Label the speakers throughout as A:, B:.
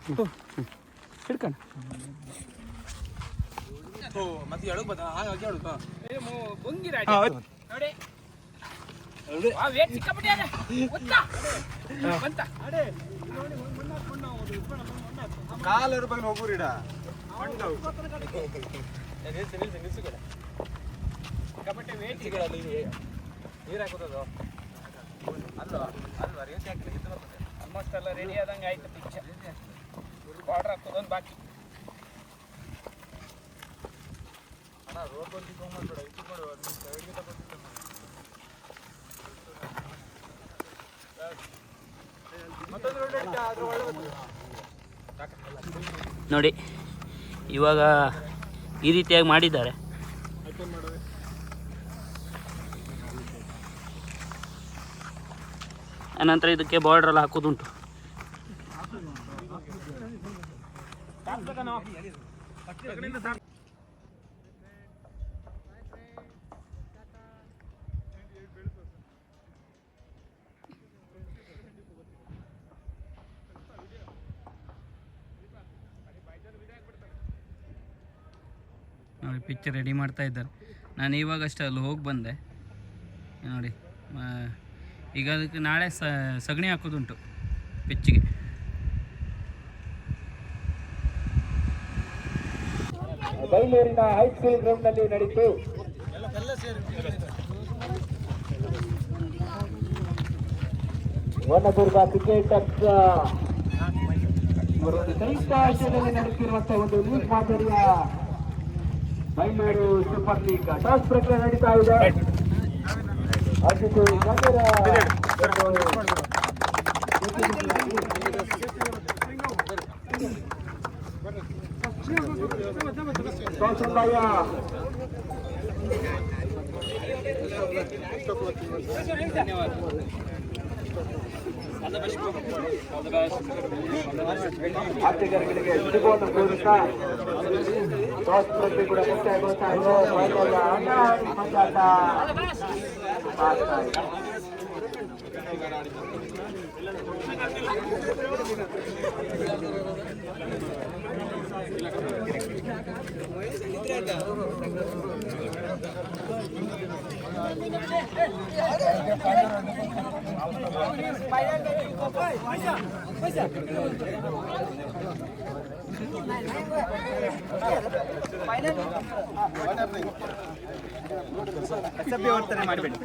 A: ಹಿಡ್ಕಣ
B: ಮತ್ತೆ ಎಡಕ್ಕೆ ಬದ ಹಾಗೆ ಎಡಕ್ಕೆ
C: ಬುಂಗಿರಾಜ ನೋಡಿ ಆ ವೇಟ್ ಸಿಕ್ಕಾಪಟ್ಟೆ ಅದ ಗೊತ್ತಾ ಬಂತ
B: ಕಾಲರ ಬಗ್ಗೆ ಹೋಗುರಿಡ
C: ಸಿಕ್ಕಾಪಟ್ಟೆ ವೇಟ್
B: ಸಿಗಲ್ಲ ನೀರು ಹಾಕೋದು ಅಲ್ವಾ ರೇಟ್ ಹಾಕಿಲ್ಲ ಇದು ಬರ್ತದೆ
C: ಆಲ್ಮೋಸ್ಟ್ ಎಲ್ಲ ರೆಡಿ ಆದಂಗೆ ಆಯ್ತು ಪಿಕ್ಚರ್ ಬಾರ್ಡರ್ ಹಾಕೋದೊಂದು ಬಾಕಿ
B: ಅಣ್ಣ ರೋಡ್ ಬಂದು ತೊಗೊಂಡ್ಬೇಡ ಇದು ಮಾಡು ನಿಮ್ಮ ಸೈಡ್ಗೆ ತಗೊಂಡಿದ್ದೆ ಮತ್ತೊಂದು ರೋಡ್ ಅಡ್ಡ ಅದ್ರ ಒಳ್ಳೆ
A: ನೋಡಿ ಇವಾಗ ಈ ರೀತಿಯಾಗಿ ಮಾಡಿದ್ದಾರೆ. ಅನಂತರ ಇದಕ್ಕೆ ಬಾರ್ಡ್ರೆಲ್ಲ ಹಾಕೋದುಂಟು. ನೋಡಿ ಪಿಕ್ಚರ್ ರೆಡಿ ಮಾಡ್ತಾ ಇದ್ದಾರೆ. ನಾನು ಇವಾಗಷ್ಟೇ ಅಲ್ಲಿ ಹೋಗಿ ಬಂದೆ ನೋಡಿ. ಈಗ ಅದಕ್ಕೆ ನಾಳೆ ಸಗಣಿ ಹಾಕೋದುಂಟು ಪಿಚ್ಚಿಗೆ.
D: ಬೈಲೂರಿನ ಹೈಸ್ಕೂಲ್ ಗ್ರೌಂಡ್ ನಲ್ಲಿ ನಡೀತು. ವನದುರ್ಗ ಕ್ರಿಕೆಟರ್ಸ್ ಸಂಯುಕ್ತ ಆಶ್ರಯದಲ್ಲಿ ನಡೆಸಿರುವಂತಹ ಒಂದು ಲೀಗ್ ಮಾದರಿಯ ಬೈಲೂರು ಸೂಪರ್ ಲೀಗ್ ಟಾಸ್ ಪ್ರಕ್ರಿಯೆ ನಡೀತಾ ಇದೆ. ಆಟಗಾರರಿಗೆ ಸಿಗುವನ್ನು ಕೋರುತ್ತಾ ಟಾಸ್ ಪ್ರಕ್ರಿಯೆ ಕೂಡ ಮುಕ್ತಾಯಗೊಳ್ತಾ
B: ವರ್ತನೆ ಮಾಡಬೇಡಿ.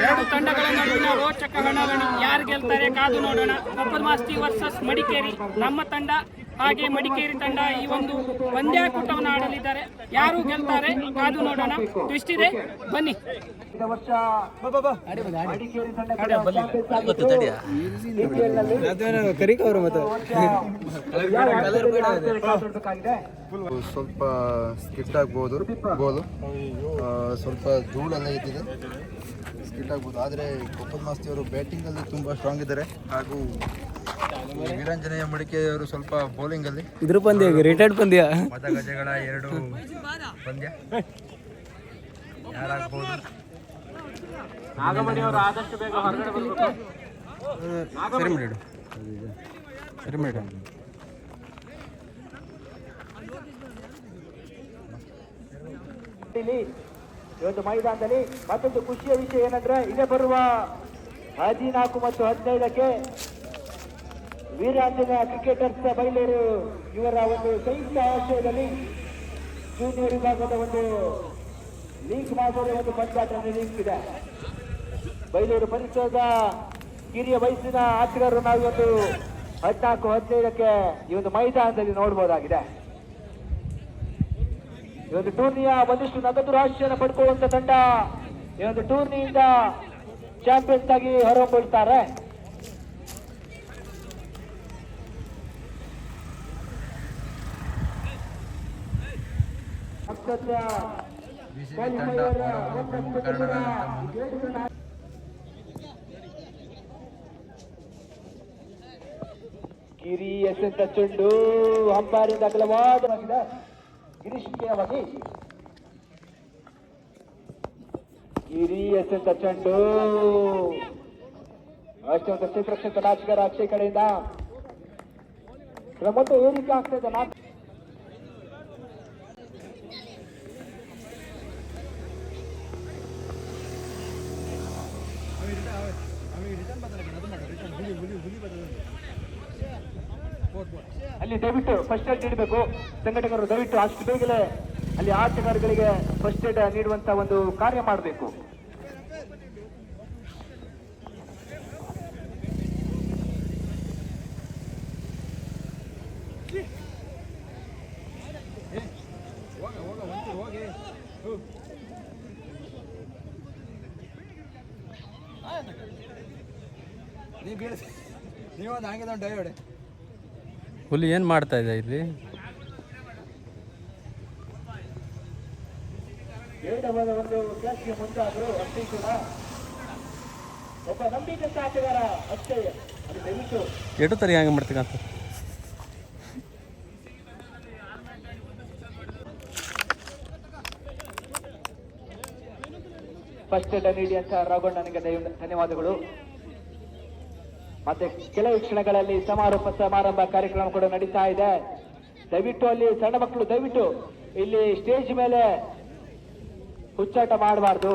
C: ಎರಡು ತಂಡಗಳ ನಡುವಿನ ರೋಚಕ ಹಣಾಹಣಿ. ಯಾರು ಗೆಲ್ತಾರೆ ಕಾದು ನೋಡೋಣ. ಕೊಪ್ಪದ ಮಾಸ್ತಿ ವರ್ಸಸ್ ಮಡಿಕೇರಿ. ನಮ್ಮ ತಂಡ ಹಾಗೆ ಮಡಿಕೇರಿ ತಂಡ ಈ ಒಂದು ಪಂದ್ಯಾಕೂಟವನ್ನು ಆಡಲಿದ್ದಾರೆ. ಯಾರು ಗೆಲ್ತಾರೆ ಕಾದು ನೋಡೋಣ. ಟ್ವಿಸ್ಟ್ ಇದೆ, ಬನ್ನಿ.
E: ಸ್ವಲ್ಪ ಸ್ಕಿಟ್ ಆಗ್ಬೋದು ಗೋಲು, ಸ್ವಲ್ಪ ಧೂಳೆಲ್ಲ ಇದ್ದಿದೆ, ಸ್ಕಿಟ್ ಆಗ್ಬೋದು. ಆದರೆ ಕೊಪ್ಪದ ಮಾಸ್ತಿಯವರು ಬ್ಯಾಟಿಂಗಲ್ಲಿ ತುಂಬ ಸ್ಟ್ರಾಂಗ್ ಇದ್ದಾರೆ. ಹಾಗೂ ವೀರಾಂಜನೇಯ ಮಡಿಕೆಯವರು ಸ್ವಲ್ಪ ಬೌಲಿಂಗಲ್ಲಿ
A: ಇದ್ರ ಪಂದ್ಯ ರಿಟೈರ್ಡ್ ಪಂದ್ಯ
E: ಮದ ಗಜಗಳ ಎರಡು ಪಂದ್ಯ ಯಾರಾಗ್ಬೋದು.
C: ನಾಗಮಣಿಯವರು ಆದಷ್ಟು ಬೇಗ ಹೊರಗಡೆ ಬರಬೇಕು.
E: ಸರಿ ಮೇಡಮ್, ಸರಿ ಮೇಡಮ್.
D: ಇವತ್ತು ಮೈದಾನದಲ್ಲಿ ಮತ್ತೊಂದು ಖುಷಿಯ ವಿಷಯ ಏನಂದ್ರೆ ಇದೇ ಬರುವ 14 ಮತ್ತು 15ಕ್ಕೆ ವೀರಾಂಜನೇಯ ಕ್ರಿಕೆಟರ್ಸ್ ಬೈಲೂರು ಇವರ ಒಂದು ಸಂಯುಕ್ತ ಆಶ್ರಯದಲ್ಲಿ ಜೂನಿಯರ್ ವಿಭಾಗದ ಒಂದು ಲೀಗ್ ಮಾದರಿಯ ಒಂದು ಪಂದ್ಯಾಟ ನಡೆಯುತ್ತಿದೆ. ಬೈಲೂರು ಪರಿಸರದ ಕಿರಿಯ ವಯಸ್ಸಿನ ಆಟಗಾರರು ನಾವಿವತ್ತು 14-15ಕ್ಕೆ ಈ ಒಂದು ಮೈದಾನದಲ್ಲಿ ನೋಡಬಹುದಾಗಿದೆ. ಈ ಒಂದು ಟೂರ್ನಿಯ ಒಂದಿಷ್ಟು ನಗದು ರಾಶಿಯನ್ನು ಪಡ್ಕೊಳ್ಳುವಂತ ತಂಡ ಈ ಒಂದು ಟೂರ್ನಿಯಿಂದ ಚಾಂಪಿಯನ್ಸ್ ಆಗಿ ಹೊರಹೊಮ್ಮುತ್ತಾರೆ. ಗಿರಿ ಎಸೆದ ಚೆಂಡು ಅಂಪಾರಿಂದ ಅಗಲವಾದವಾಗಿದೆ. ಗಿರೀಶ್ವರವಾಗಿ ಗಿರಿ ಎಸೆದ ಚೆಂಡು ಅಷ್ಟೊಂದು ಕ್ಷೇತ್ರ ರಾಜಗಾರ ಅಕ್ಷಯ್ ಕಡೆಯಿಂದ ಮೊತ್ತ ಏರಿಕೆ ಆಗ್ತಾ ಇದೆ. ಅಲ್ಲಿ ದಯವಿಟ್ಟು ಫಸ್ಟ್ ಏಡ್ ನೀಡಬೇಕು ಸಂಘಟಕರು. ದಯವಿಟ್ಟು ಅಷ್ಟು ಬೇಗಲೇ ಅಲ್ಲಿ ಆಟಗಾರರಿಗೆ ಫಸ್ಟ್ ಏಡ್ ನೀಡುವಂತ ಒಂದು ಕಾರ್ಯ ಮಾಡಬೇಕು.
B: ಹುಲಿ ಏನು ಮಾಡ್ತಾ ಇದೆ ಇಲ್ಲಿ?
D: ಒಂದು ಕ್ಲಾಸ್ಗೆ ಮುಂದಾದ್ರು ಅಷ್ಟೇ ಕೂಡ ಒಬ್ಬ ನಂಬಿಕೆ ಆಟಗಾರ ಅಷ್ಟೇ. ಅದು ದಯವಿಟ್ಟು
B: ಎಡು ತರಿ ಹಂಗೆ ಮಾಡ್ತಕ್ಕಂಥ
D: ಫಸ್ಟ್ ಏಡ್ ನೀಡಿ ಅಂತ ರಾಘವಣ್ಣನಿಗೆ ಧನ್ಯವಾದಗಳು. ಮತ್ತೆ ಕೆಲವು ಕ್ಷಣಗಳಲ್ಲಿ ಸಮಾರಂಭ ಕಾರ್ಯಕ್ರಮ ಕೂಡ ನಡೀತಾ ಇದೆ. ದಯವಿಟ್ಟು ಅಲ್ಲಿ ಸಣ್ಣ ಮಕ್ಕಳು ದಯವಿಟ್ಟು ಇಲ್ಲಿ ಸ್ಟೇಜ್ ಮೇಲೆ ಹುಚ್ಚಾಟ ಮಾಡಬಾರ್ದು.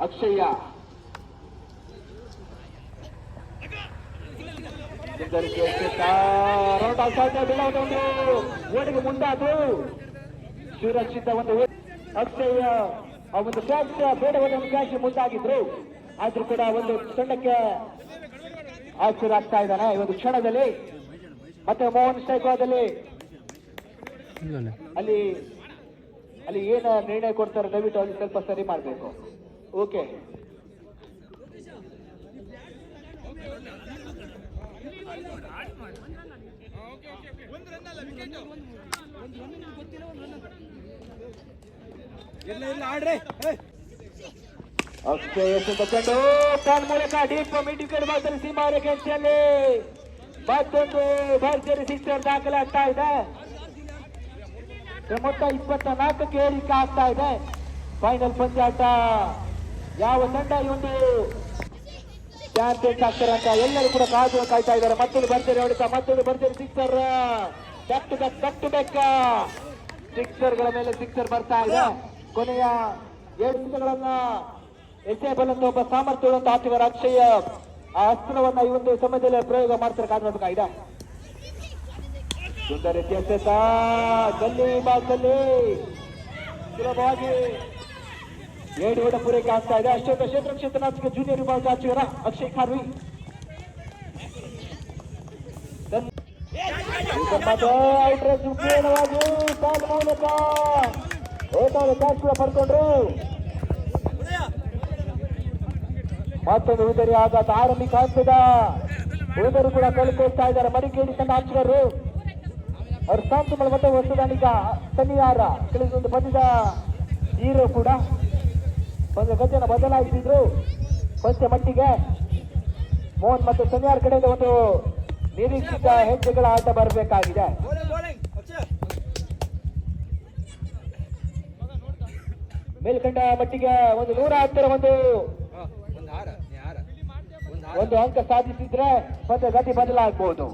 D: ಅಕ್ಷಯ್ಯ ಓಡಿಗೆ ಮುಂದಾದ್ರು ಸುರಕ್ಷಿತ ಒಂದು ಅಕ್ಷಯ್ಯ ಆ ಒಂದು ಕ್ಯಾಚ್ ಬೇಡವಾದ ಒಂದು ಕ್ಯಾಚ್ ಮುಂದಾಗಿದ್ರು. ಆದ್ರೂ ಕೂಡ ಒಂದು ತಂಡಕ್ಕೆ ಆಶ್ಚರ್ಯ ಆಗ್ತಾ ಇದ್ದಾನೆ ಈ ಒಂದು ಕ್ಷಣದಲ್ಲಿ. ಮತ್ತೆ ಮೋಹನ್ ಸ್ಟ್ರೈಕ್ವಾದಲ್ಲಿ ಅಲ್ಲಿ ಏನ ನಿರ್ಣಯ ಕೊಡ್ತಾರೆ ದಯವಿಟ್ಟು ಅಲ್ಲಿ ಸ್ವಲ್ಪ ಸರಿ ಮಾಡಬೇಕು. ಓಕೆ ಅಕ್ಷಯ್ ಚೆಂಡು ಕಾಲ್ ಮೂಲಕ ಡೀಪ್ ಮಿಡ್ ವಿಕೆಟ್ ಭಾಗದಲ್ಲಿ ಸೀಮಾ ರೇಖೆಯಲ್ಲಿ ಮತ್ತೊಂದು ಭರ್ಜರಿ ಸಿಕ್ಸರ್ ದಾಖಲಾಗ್ತಾ ಇದೆ. ಮೊತ್ತ 24ಕ್ಕೆ ಏರಿಕೆ ಆಗ್ತಾ ಇದೆ. ಫೈನಲ್ ಪಂದ್ಯಾಟ ಯಾವ ತಂಡ ಈ ಒಂದು ಚಾಂಪಿಯನ್ಸ್ ಆಗ್ತಾರೆ ಅಂತ ಎಲ್ಲರೂ ಕೂಡ ಕಾಯ್ತಾ ಇದ್ದಾರೆ. ಮತ್ತೊಂದು ಭರ್ಜರಿ ಹೊಡಿತ, ಮತ್ತೊಂದು ಭರ್ಜರಿ sixer, back to back sixer ಗಳ ಮೇಲೆ ಸಿಕ್ಸರ್ ಬರ್ತಾ ಇದೆ. ಕೊನೆಯ 2 ನಿಮಿಷಗಳನ್ನ ಎಸೆಬಲ್ ಅಂತ ಒಬ್ಬ ಸಾಮರ್ಥ್ಯವಂತ ಆಟಗಾರ ಅಕ್ಷಯ್ ಆ ಅಸ್ತ್ರವನ್ನ ಈ ಒಂದು ಸಮಯದಲ್ಲಿ ಪ್ರಯೋಗ ಮಾಡ್ತಾರೆ. ಕಾಣಬೇಕಾಗಿದೆ ಸುಂದರ ರೀತಿಯ ಎಸೆತ ಗಲ್ಲಿ ಬಾಸಲ್ಲಿ ಸುಲಭವಾಗಿ 7 ಓಟ ಪೂರೈಕೆ ಆಗ್ತಾ ಇದೆ. ಅಷ್ಟೊಂದು ಕ್ಷೇತ್ರ ಜೂನಿಯರ್ ವಿಭಾಗದ ಆಟಗಾರ ಅಕ್ಷಯ್ ಖಾರ್ವಿ ಸಂಪೂರ್ಣವಾಗಿ ಕಾಲ್ ಮೂಲಕ ಓಟದ ಕ್ಯಾಚ್ ಕೂಡ ಪಡ್ಕೊಂಡ್ರು. ಮತ್ತೊಂದು ಉದರಿ ಆಘಾತ ಆರಂಭಿಕ ಹಂತದ ಉಳಿದರು ಕೂಡ ಕಳ್ಕೊಳ್ತಾ ಇದ್ದಾರೆ. ಮಡಿಕೇರಿ ತಂಡ ಆಟಗಾರರು ಅವ್ರ ಸಾಂತುಗಳ ಮತ್ತೆ ಹೊಸದಾನಿಗ ಸನ್ನಿಹಾರ ಕೆಲವೊಂದು ಪಂದ್ಯದ ಹೀರೋ ಕೂಡ ಒಂದು ಗತಿಯನ್ನು ಬದಲಾಯಿಸಿದ್ರು. ಪಂದ್ಯ ಮಟ್ಟಿಗೆ ಮೋಹನ್ ಮತ್ತು ಸನ್ನಿಹಾರ ಕಡೆಯಿಂದ ಒಂದು ನಿರೀಕ್ಷಿತ ಹೆಜ್ಜೆಗಳ ಆಟ ಬರಬೇಕಾಗಿದೆ. ಮೇಲ್ಕಂಡ ಮಟ್ಟಿಗೆ ಒಂದು 110 ಒಂದು ಅಂಕ ಸಾಧಿಸಿದ್ರೆ ಮತ್ತೆ ಗತಿ ಬದಲಾಗಬಹುದು.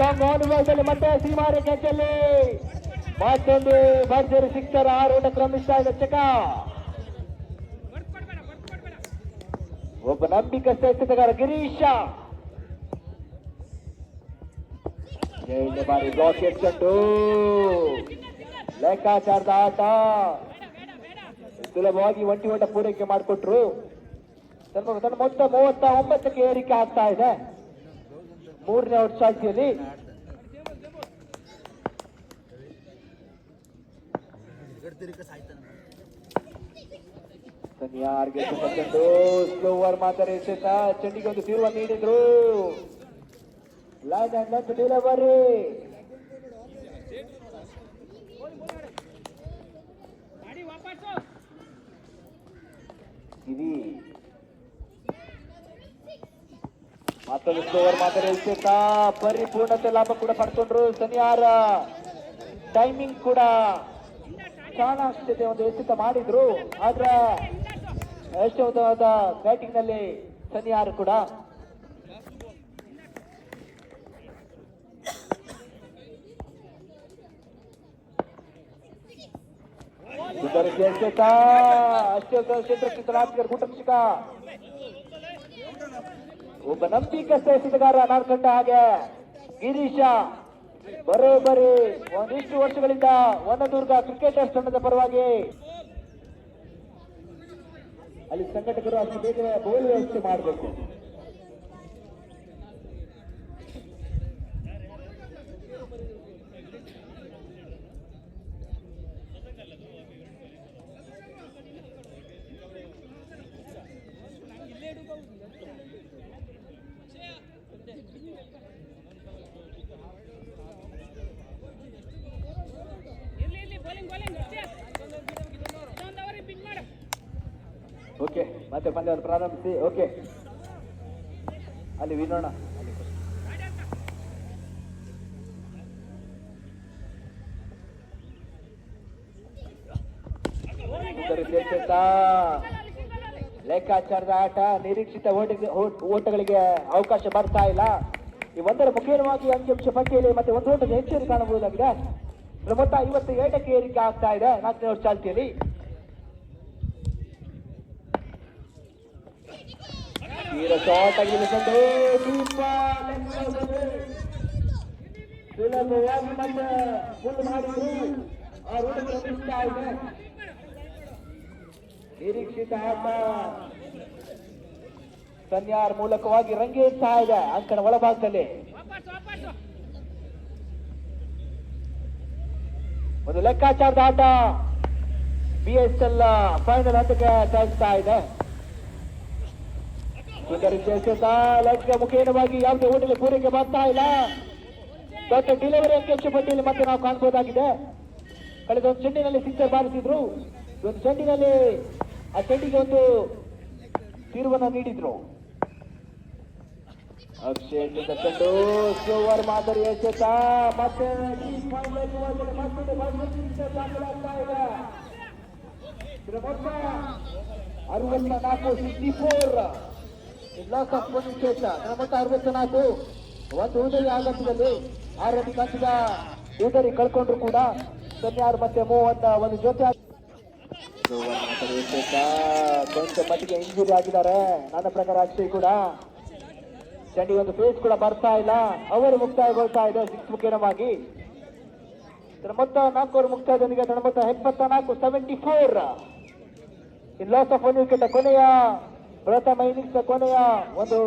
D: ಲಾಂಗ್ ಮತ್ತೆ ಸೀಮಾರೆ ಕ್ಯಾಚಲ್ಲಿ ಮತ್ತೊಂದು ಭರ್ಜರಿ ಸಿಕ್ಸರ್ 6 ಓಟ ಕ್ರಮಿಸ್ತಾ ಇದೆ. ಚಕ ಒಬ್ಬ ನಂಬಿಕಸ್ಥ ಎಸೆತಗಾರ ಗಿರೀಶ. ಎರಡನೇ ಬಾರಿ ಬ್ಲಾಕ್ ಎಚ್ಚಟ್ಟು ಲೆಕ್ಕಾಚಾರದ ಆಟ. ಸುಲಭವಾಗಿ ಒಂಟಿ ಓಟ ಪೂರೈಕೆ ಮಾಡಿಕೊಟ್ರು. ತನ್ನ ಮೊತ್ತ 39ಕ್ಕೆ ಏರಿಕೆ ಆಗ್ತಾ ಇದೆ 3ನೇ ಔಟ್ ಚಾಲ್ತಿಯಲ್ಲಿ. ಸನ್ಯಾರ್ಗೆ ಸ್ಲೋ ಓವರ್ ಮಾತ್ರ ಎಸೆತ. ಚೆಂಡಿಗೆ ಒಂದು ತಿರುವು ನೀಡಿದ್ರು. Line and length delivery. ఇది ಮತ್ತೊಂದು ಸ್ಲೋವರ್ ಮಾತ್ರ ಎಸೆತ. ಪರಿಪೂರ್ಣತೆ ಲಾಭ ಕೂಡ ಪಡ್ಕೊಂಡ್ರು ಸನಿಯಾರ. ಟೈಮಿಂಗ್ ಕೂಡ ಚಾಣಾಕ್ಷತೆ ಒಂದು ಎಸೆತ ಮಾಡಿದ್ರು. ಆದ್ರೆ ಯಶೋಧವಾದ ಬ್ಯಾಟಿಂಗ್ ನಲ್ಲಿ ಸನಿಯಾರ್ ಕೂಡ. ಎಸೆತ ಅಷ್ಟೇ ಕ್ಷೇತ್ರಕ್ಕೆ ಗುಟಕ್ಷಕ. ಒಬ್ಬ ನಂಬಿಕಸ್ಥ ಎಸೆತಗಾರ ನಾನು ಕಂಡ ಹಾಗೆ ಗಿರೀಶ ಬರೋಬ್ಬರಿ ಒಂದಿಷ್ಟು ವರ್ಷಗಳಿಂದ ವನದುರ್ಗ ಕ್ರಿಕೆಟರ್ಸ್ ತಂಡದ ಪರವಾಗಿ ಅಲ್ಲಿ ಸಂಘಟಕರು ಅಷ್ಟು ಬೇಗ ಬೋಲ್ ವ್ಯವಸ್ಥೆ ಮಾಡಬೇಕು. ಓಕೆ, ಮತ್ತೆ ಪಂದ್ಯವನ್ನು ಪ್ರಾರಂಭಿಸಿ. ಓಕೆ, ಅಲ್ಲಿ ವಿನೋಣ. ಲೆಕ್ಕಾಚಾರದ ಆಟ. ನಿರೀಕ್ಷಿತ ಓಟಗಳಿಗೆ ಅವಕಾಶ ಬರ್ತಾ ಇಲ್ಲ. ಈ ಒಂದರ ಮುಖ್ಯವಾಗಿ ಅಂಕಿಅಂಶ ಪಟ್ಟಿಯಲ್ಲಿ ಮತ್ತೆ ಒಂದು ಓಟದ ಹೆಚ್ಚುವರಿ ಕಾಣಬಹುದಾಗಿದೆ. ಮೊತ್ತ 57ಕ್ಕೆ ಏರಿಕೆ ಆಗ್ತಾ ಇದೆ 4ನೇ ಔಟ್ ಚಾಲ್ತಿಯಲ್ಲಿ. ಶಾರ್ಟ್ ಆಗಿ ಸುಲಭವಾಗಿ ಮತ್ತೆ ಫುಲ್ ಮಾಡಿದ್ರು. ಆ ರೂಢ ಪ್ರತಿಷ್ಠಾ ಇದೆ. ನಿರೀಕ್ಷಿತ ಆಟ ಸನ್ಯಾರ್ ಮೂಲಕವಾಗಿ ರಂಗೇರ್ತಾ ಇದೆ ಅಂಕಣ ಒಳಭಾಗದಲ್ಲಿ. ಒಂದು ಲೆಕ್ಕಾಚಾರದ ಆಟ BSL ಫೈನಲ್ ಹಂತಕ್ಕೆ ತಲುಪ್ತಾ ಇದೆ. ಲೈಟ್ಗೆ ಮುಖೇನವಾಗಿ ಯಾವುದೇ ಓಟಲ್ಲಿ ಪೂರೈಕೆ ಮಾಡ್ತಾ ಇಲ್ಲ. ದೊಡ್ಡ ಡಿಲಿವರಿ ಅಂಕಿಅಂಶ ಪಟ್ಟಿಯಲ್ಲಿ ಮತ್ತೆ ನಾವು ಕಾಣಬಹುದಾಗಿದೆ. ಕಳೆದ ಒಂದು ಚೆಂಡಿನಲ್ಲಿ ಸಿಕ್ಸರ್ ಬಾರಿಸಿದ್ರು. ಒಂದು ಚೆಂಡಿನಲ್ಲಿ ಆ ಚೆಂಡಿಗೆ ಒಂದು ತಿರುವನ್ನು ನೀಡಿದ್ರು. ಅಕ್ಷಯ್ ಚೆಂಡು ಸ್ಲೋವರ್ ಮಾದರಿ ಎಸೆತ. ಮತ್ತೆ 64 ಲಾಸ್ ಆಫ್ ಪೊಸಿಷನ್. 64 ಒಂದು ಉದರಿ ಆಘಾತದಲ್ಲಿ 6 ರನ್ ಕಂಚಿದ ಉದರಿ ಕಳ್ಕೊಂಡ್ರು ಕೂಡ ಸನ್ಯಾರ್ ಮತ್ತೆ ಒಂದು ಜೊತೆ ಕೊಂಚ ಮಟ್ಟಿಗೆ ಇಂಜುರಿ ಆಗಿದ್ದಾರೆ ನನ್ನ ಪ್ರಕಾರ. ಅಕ್ಷಯ್ ಕೂಡ ಚಂಡಿಗೆ ಒಂದು ಫೇಸ್ ಕೂಡ ಬರ್ತಾ ಇಲ್ಲ. ಅವರು ಮುಕ್ತಾಯಗೊಳ್ತಾ ಇದೆ 6 ಮುಖೇನವಾಗಿ. ಮೊತ್ತ 4 ಓವರ್ ಮುಕ್ತಾಯದೊಂದಿಗೆ ಮೊತ್ತ 74 ಇನ್ ಲಾಸ್ ಆಫ್ 1 ವಿಕೆಟ್. ಕೊನೆಯ ಪ್ರಥಮ ಇನ್ನಿಂಗ್ಸ್ ಕೊನೆಯ ಒಂದು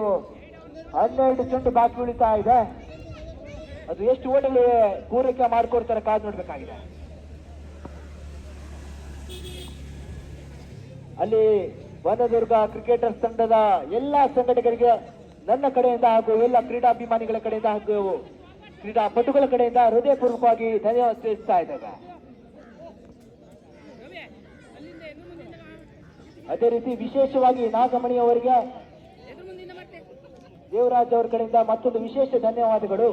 D: 12 ಚೆಂಡು ಬಾಕಿ ಉಳಿತಾ ಇದೆ. ಅದು ಎಷ್ಟು ಓಟಗಳು ಪೂರೈಕೆ ಮಾಡಿಕೊಡ್ತಾರೆ ಕಾದು ನೋಡ್ಬೇಕಾಗಿದೆ. ಅಲ್ಲಿ ವನದುರ್ಗ ಕ್ರಿಕೆಟರ್ಸ್ ತಂಡದ ಎಲ್ಲಾ ಸಂಘಟಕರಿಗೆ ನನ್ನ ಕಡೆಯಿಂದ ಹಾಗೂ ಎಲ್ಲ ಕ್ರೀಡಾಭಿಮಾನಿಗಳ ಕಡೆಯಿಂದ ಹಾಗೂ ಕ್ರೀಡಾಪಟುಗಳ ಕಡೆಯಿಂದ ಹೃದಯಪೂರ್ವಕವಾಗಿ ಧನ್ಯವಾದ ತಿಳಿಸ್ತಾ ಇದ್ದೇವೆ. ಅದೇ ರೀತಿ ವಿಶೇಷವಾಗಿ ನಾಗಮಣಿ ಅವರಿಗೆ ದೇವರಾಜ್ ಅವರ ಕಡೆಯಿಂದ ಮತ್ತೊಂದು ವಿಶೇಷ ಧನ್ಯವಾದಗಳು.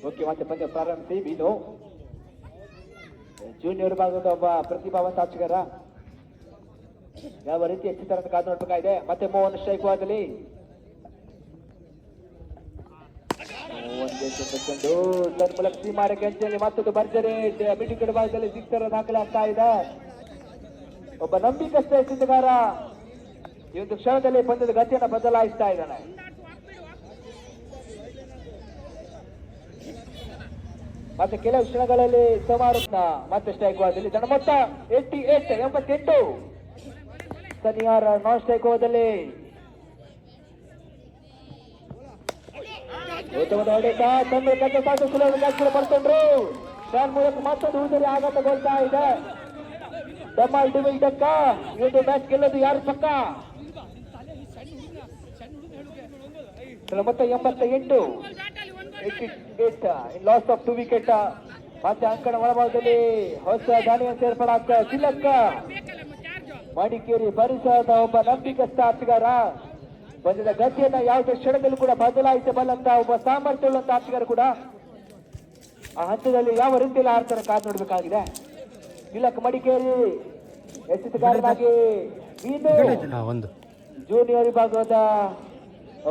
D: ಓಕೆ, ಮತ್ತೆ ಪಂದ್ಯ ಪ್ರಾರಂಭಿಸಿ. ವಿನು ಜೂನಿಯರ್ ಭಾಗದ ಒಬ್ಬ ಪ್ರತಿಭಾವಂತ ಆಟಗಾರ. ಯಾವ ರೀತಿ ಹೆಚ್ಚಿತರ ಕಾದು ನೋಡ್ಬೇಕಾಗಿದೆ. ಮತ್ತೆ ಮೋಹನ್ ಸ್ಟ್ರೈಕ್ ಆಗಲಿ. ತನ್ಮೂಲಕ ಸೀಮಾರೆ ಅಂಚೆಯಲ್ಲಿ ಮತ್ತೊಂದು ಭರ್ಜರಿ ಮಿಟಿಕಡೆ ಭಾಗದಲ್ಲಿ ಸಿಕ್ಸರ್ ದಾಖಲಾಗ್ತಾ ಇದೆ. ಒಬ್ಬ ನಂಬಿಕಸ್ಥ ಎಸೆತಗಾರ ಈ ಒಂದು ಕ್ಷಣದಲ್ಲಿ ಪಂದ್ಯದ ಗತಿಯನ್ನು ಬದಲಾಯಿಸ್ತಾ ಇದ್ದಾನೆ. ಮತ್ತೆ ಕೆಲವು ಕ್ಷಣಗಳಲ್ಲಿ ಸುಮಾರು ಮತ್ತೆ ಸ್ಟ್ರೈಕ್ ಹೋದಲ್ಲಿ ತನ್ನ ಮೊತ್ತ 88 ಸನಿಯಾರ ನಾನ್ ಸ್ಟ್ರೈಕ್ ಹೋದಲ್ಲಿ ಪಡ್ಕೊಂಡ್ರು. ಫ್ಯಾನ್ ಮೂಲಕ ಮತ್ತೊಂದು ಉದರಿ ಆಘಾತಗೊಳ್ತಾ ಇದೆ. ಡಮಾಲ್ ಡಿವಿಲ್ ಡಕ್ಕ ಈ ಒಂದು ಮ್ಯಾಚ್ ಗೆಲ್ಲೋದು ಯಾರು ಪಕ್ಕ? ಮೊತ್ತ 88 ಲಾಸ್ ಆಫ್ 2 ವಿಕೆಟ್. ಮತ್ತೆ ಅಂಕಣ ಒಳಭಾಗದಲ್ಲಿ ಹೊಸ ದಾನಿಯನ್ನು ಸೇರ್ಪಡಾಗ್ತಾ ತಿಲಕ್ಕ ಮಡಿಕೇರಿ ಪರಿಸರದ ಒಬ್ಬ ನಂಬಿಕಸ್ಥ ಆಟಗಾರ. ಪಂದ್ಯದ ಗತಿಯನ್ನ ಯಾವುದೇ ಕ್ಷಣದಲ್ಲೂ ಕೂಡ ಬದಲಾಯಿಸಬಲ್ಲಂತ ಒಬ್ಬ ಸಾಮರ್ಥ್ಯವುಳ್ಳಂತ ಆಟಗಾರ ಕೂಡ ಆ ಹಂತದಲ್ಲಿ ಯಾವ ರೀತಿಯಲ್ಲಿ ಆಡ್ತಾರೆ ಕಾದು ನೋಡ್ಬೇಕಾಗಿದೆ. ತಿಲಕ್ ಮಡಿಕೇರಿ ಎಸೆತಗಾರನಾಗಿ ಜೂನಿಯರ್ ವಿಭಾಗದ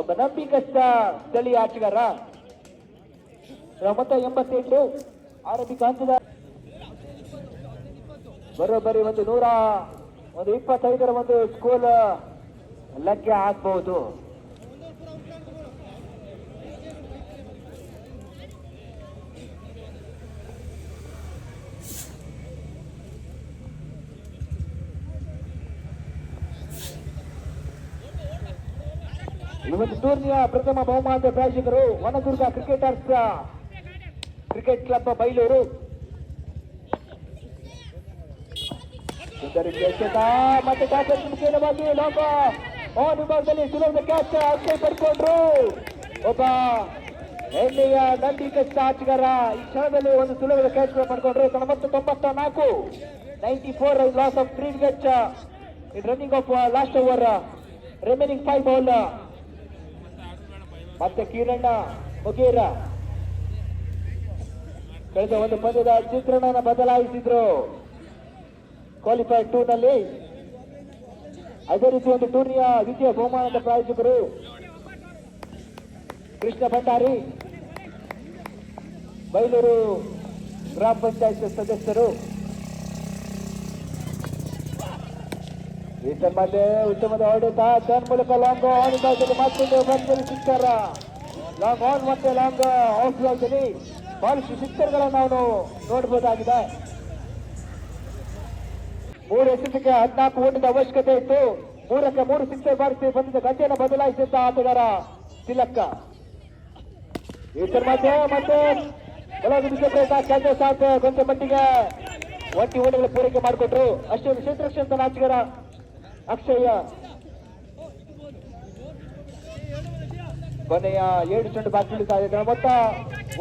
D: ಒಬ್ಬ ನಂಬಿಕಸ್ಥ ಸ್ಥಳೀಯ ಆಟಗಾರ. ಮೊತ್ತ 88 ಆರಂಭಿಕ ಹಂತದ ಬರೋಬ್ಬರಿ ಒಂದು 125 ಒಂದು ಸ್ಕೋರ್ ಲಗ್ಗೆ ಆಗ್ಬಹುದು. ಈ ಒಂದು ಟೂರ್ನಿಯ ಪ್ರಥಮ ಬಹುಮಾನದ ಪ್ರಾಯೋಜಕರು Vanadurga cricketers cricket club Bailur. ಮತ್ತೆ ಮುಖ್ಯವಾಗಿ ಲಾಂಗ್ ಆನ್ ವಿಭಾಗದಲ್ಲಿ ಸುಲಭದ ಕ್ಯಾಚ್ ಅಕ್ಷಯ್ ಪಡ್ಕೊಂಡ್ರು. ಒಬ್ಬ ಹೆಮ್ಮೆಯ ನಂಬಿಕಸ್ಥ ಆಟಗಾರ ಈ ಕ್ಷಣದಲ್ಲಿ ಒಂದು ಸುಲಭದ ಕ್ಯಾಚ್ ಪಡ್ಕೊಂಡ್ರು. 94 loss of 3 wicket in running of last over remaining 5 ball. ಮತ್ತೆ ಕಿರಣ್ಣ ಮುಗೇರ ಕಳೆದ ಒಂದು ಪಂದ್ಯದ ಚಿತ್ರಣನ ಬದಲಾಯಿಸಿದ್ರು ಕ್ವಾಲಿಫೈರ್ 2 ನಲ್ಲಿ. ಅದೇ ರೀತಿ ಒಂದು ಟೂರ್ನಿಯ ದ್ವಿತೀಯ ಬಹುಮಾನದ ಪ್ರಾಯೋಜಕರು ಕೃಷ್ಣ ಭಂಡಾರಿ ಬೈಲೂರು ಗ್ರಾಮ ಪಂಚಾಯತ್ ಸದಸ್ಯರು. ಈ ಮಧ್ಯೆ ಉತ್ತಮದ ಹೊಡೆತ ಟರ್ನ್ ಮೂಲಕ ಲಾಂಗ್ ಆನ್ ಭಾಗದಲ್ಲಿ ಮತ್ತೊಂದು ಬಂದಲ್ಲಿ ಸಿಕ್ಸರ್. ಲಾಂಗ್ ಆನ್ ಮತ್ತೆ ಲಾಂಗ್ ಔಟ್ ಭಾಗದಲ್ಲಿ ಬಹಳಷ್ಟು ಸಿಕ್ಸರ್ಗಳನ್ನು ನಾವು ನೋಡಬಹುದಾಗಿದೆ. 3 ಎಸೆತಕ್ಕೆ 14 ಓಟದ ಅವಶ್ಯಕತೆ ಇತ್ತು. 3ಕ್ಕೆ 3 ಸಿಕ್ಸರ್ ಬಾರಿಸಿ ಬಂದಿದ್ದ ಗತಿಯನ್ನು ಬದಲಾಯಿಸಿದ್ದ ಆಟಗಾರ ತಿಲಕ್ಕ. ಈ ಮಧ್ಯೆ ಮತ್ತೆ ಕೆಲವು ಸಾಕು ಕೊಂಚ ಮಟ್ಟಿಗೆ ಒಂಟಿ ಓಟಗಳ ಪೂರೈಕೆ ಮಾಡಿಕೊಟ್ರು. ಅಷ್ಟೇ ಕ್ಷೇತ್ರಕ್ಷಣ ಆಟಗಾರ ಅಕ್ಷಯ ಕೊನೆಯ 7 ಚೆಂಡು ಬಾಕಿ ಉಳಿತಾ ಇದೆ. ಮೊತ್ತ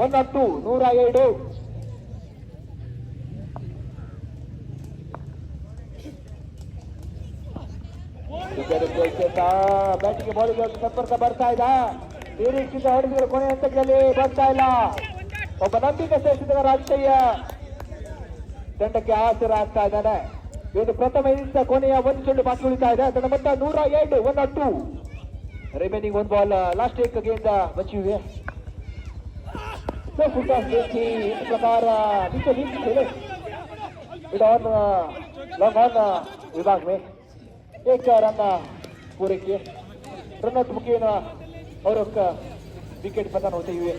D: 107. ಬ್ಯಾಟಿಗೆ ಬಾಲಿಗೆ ಸಂಪರ್ಕ ಬರ್ತಾ ಇದೆ. ನಿರೀಕ್ಷಿತ ಹೊಡೆದಿದ್ರು ಕೊನೆ ಹಂತದಲ್ಲಿ ಬರ್ತಾ ಇಲ್ಲ. ಒಬ್ಬ ನಂಬಿಕಸ್ಥ ಎಸೆತಗಾರ ಅಕ್ಷಯ ತಂಡಕ್ಕೆ ಆಸರ ಆಗ್ತಾ ಇದ್ದಾನೆ. ಇವತ್ತು ಪ್ರಥಮ ಇನ್ನಿಂಗ್ಸ್ ಕೊನೆಯ 1 ಚೆಂಡು ಬಾಕಿ ಉಳಿತಾ ಇದೆ. ತನ್ನ ಮೊತ್ತ 107, 102. ರಿಮೈನಿಂಗ್ 1 ಬಾಲ್ ಲಾಸ್ಟ್ ಏಕಗೆಯಿಂದ ಬಚ್ಚಿವೆ. ಪ್ರಕಾರ लॉन्ग ऑन विभाग में 1 रन पूरे किए. रनआउट मुखीन और विकेट पतन होते हुए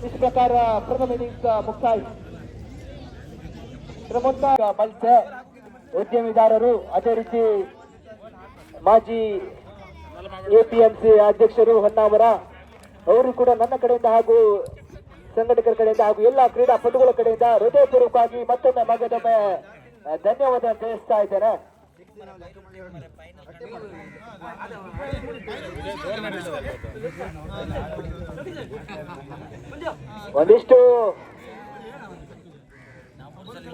D: इस प्रकार प्रथम इनिंग्स मुक्ताय. ಮಲ್ಸ ಉದ್ಯಮಿದಾರರು ಅದೇ ರೀತಿ ಮಾಜಿ ಎಪಿಎಂಸಿ ಅಧ್ಯಕ್ಷರು ಹೊನ್ನಾವರ ಅವರು ಕೂಡ ನನ್ನ ಕಡೆಯಿಂದ ಹಾಗೂ ಸಂಘಟಕರ ಕಡೆಯಿಂದ ಹಾಗೂ ಎಲ್ಲ ಕ್ರೀಡಾಪಟುಗಳ ಕಡೆಯಿಂದ ಹೃದಯಪೂರ್ವಕವಾಗಿ ಮತ್ತೊಮ್ಮೆ ಮಗದೊಮ್ಮೆ ಧನ್ಯವಾದ ತಿಳಿಸ್ತಾ ಇದ್ದೇನೆ. ಒಂದಿಷ್ಟು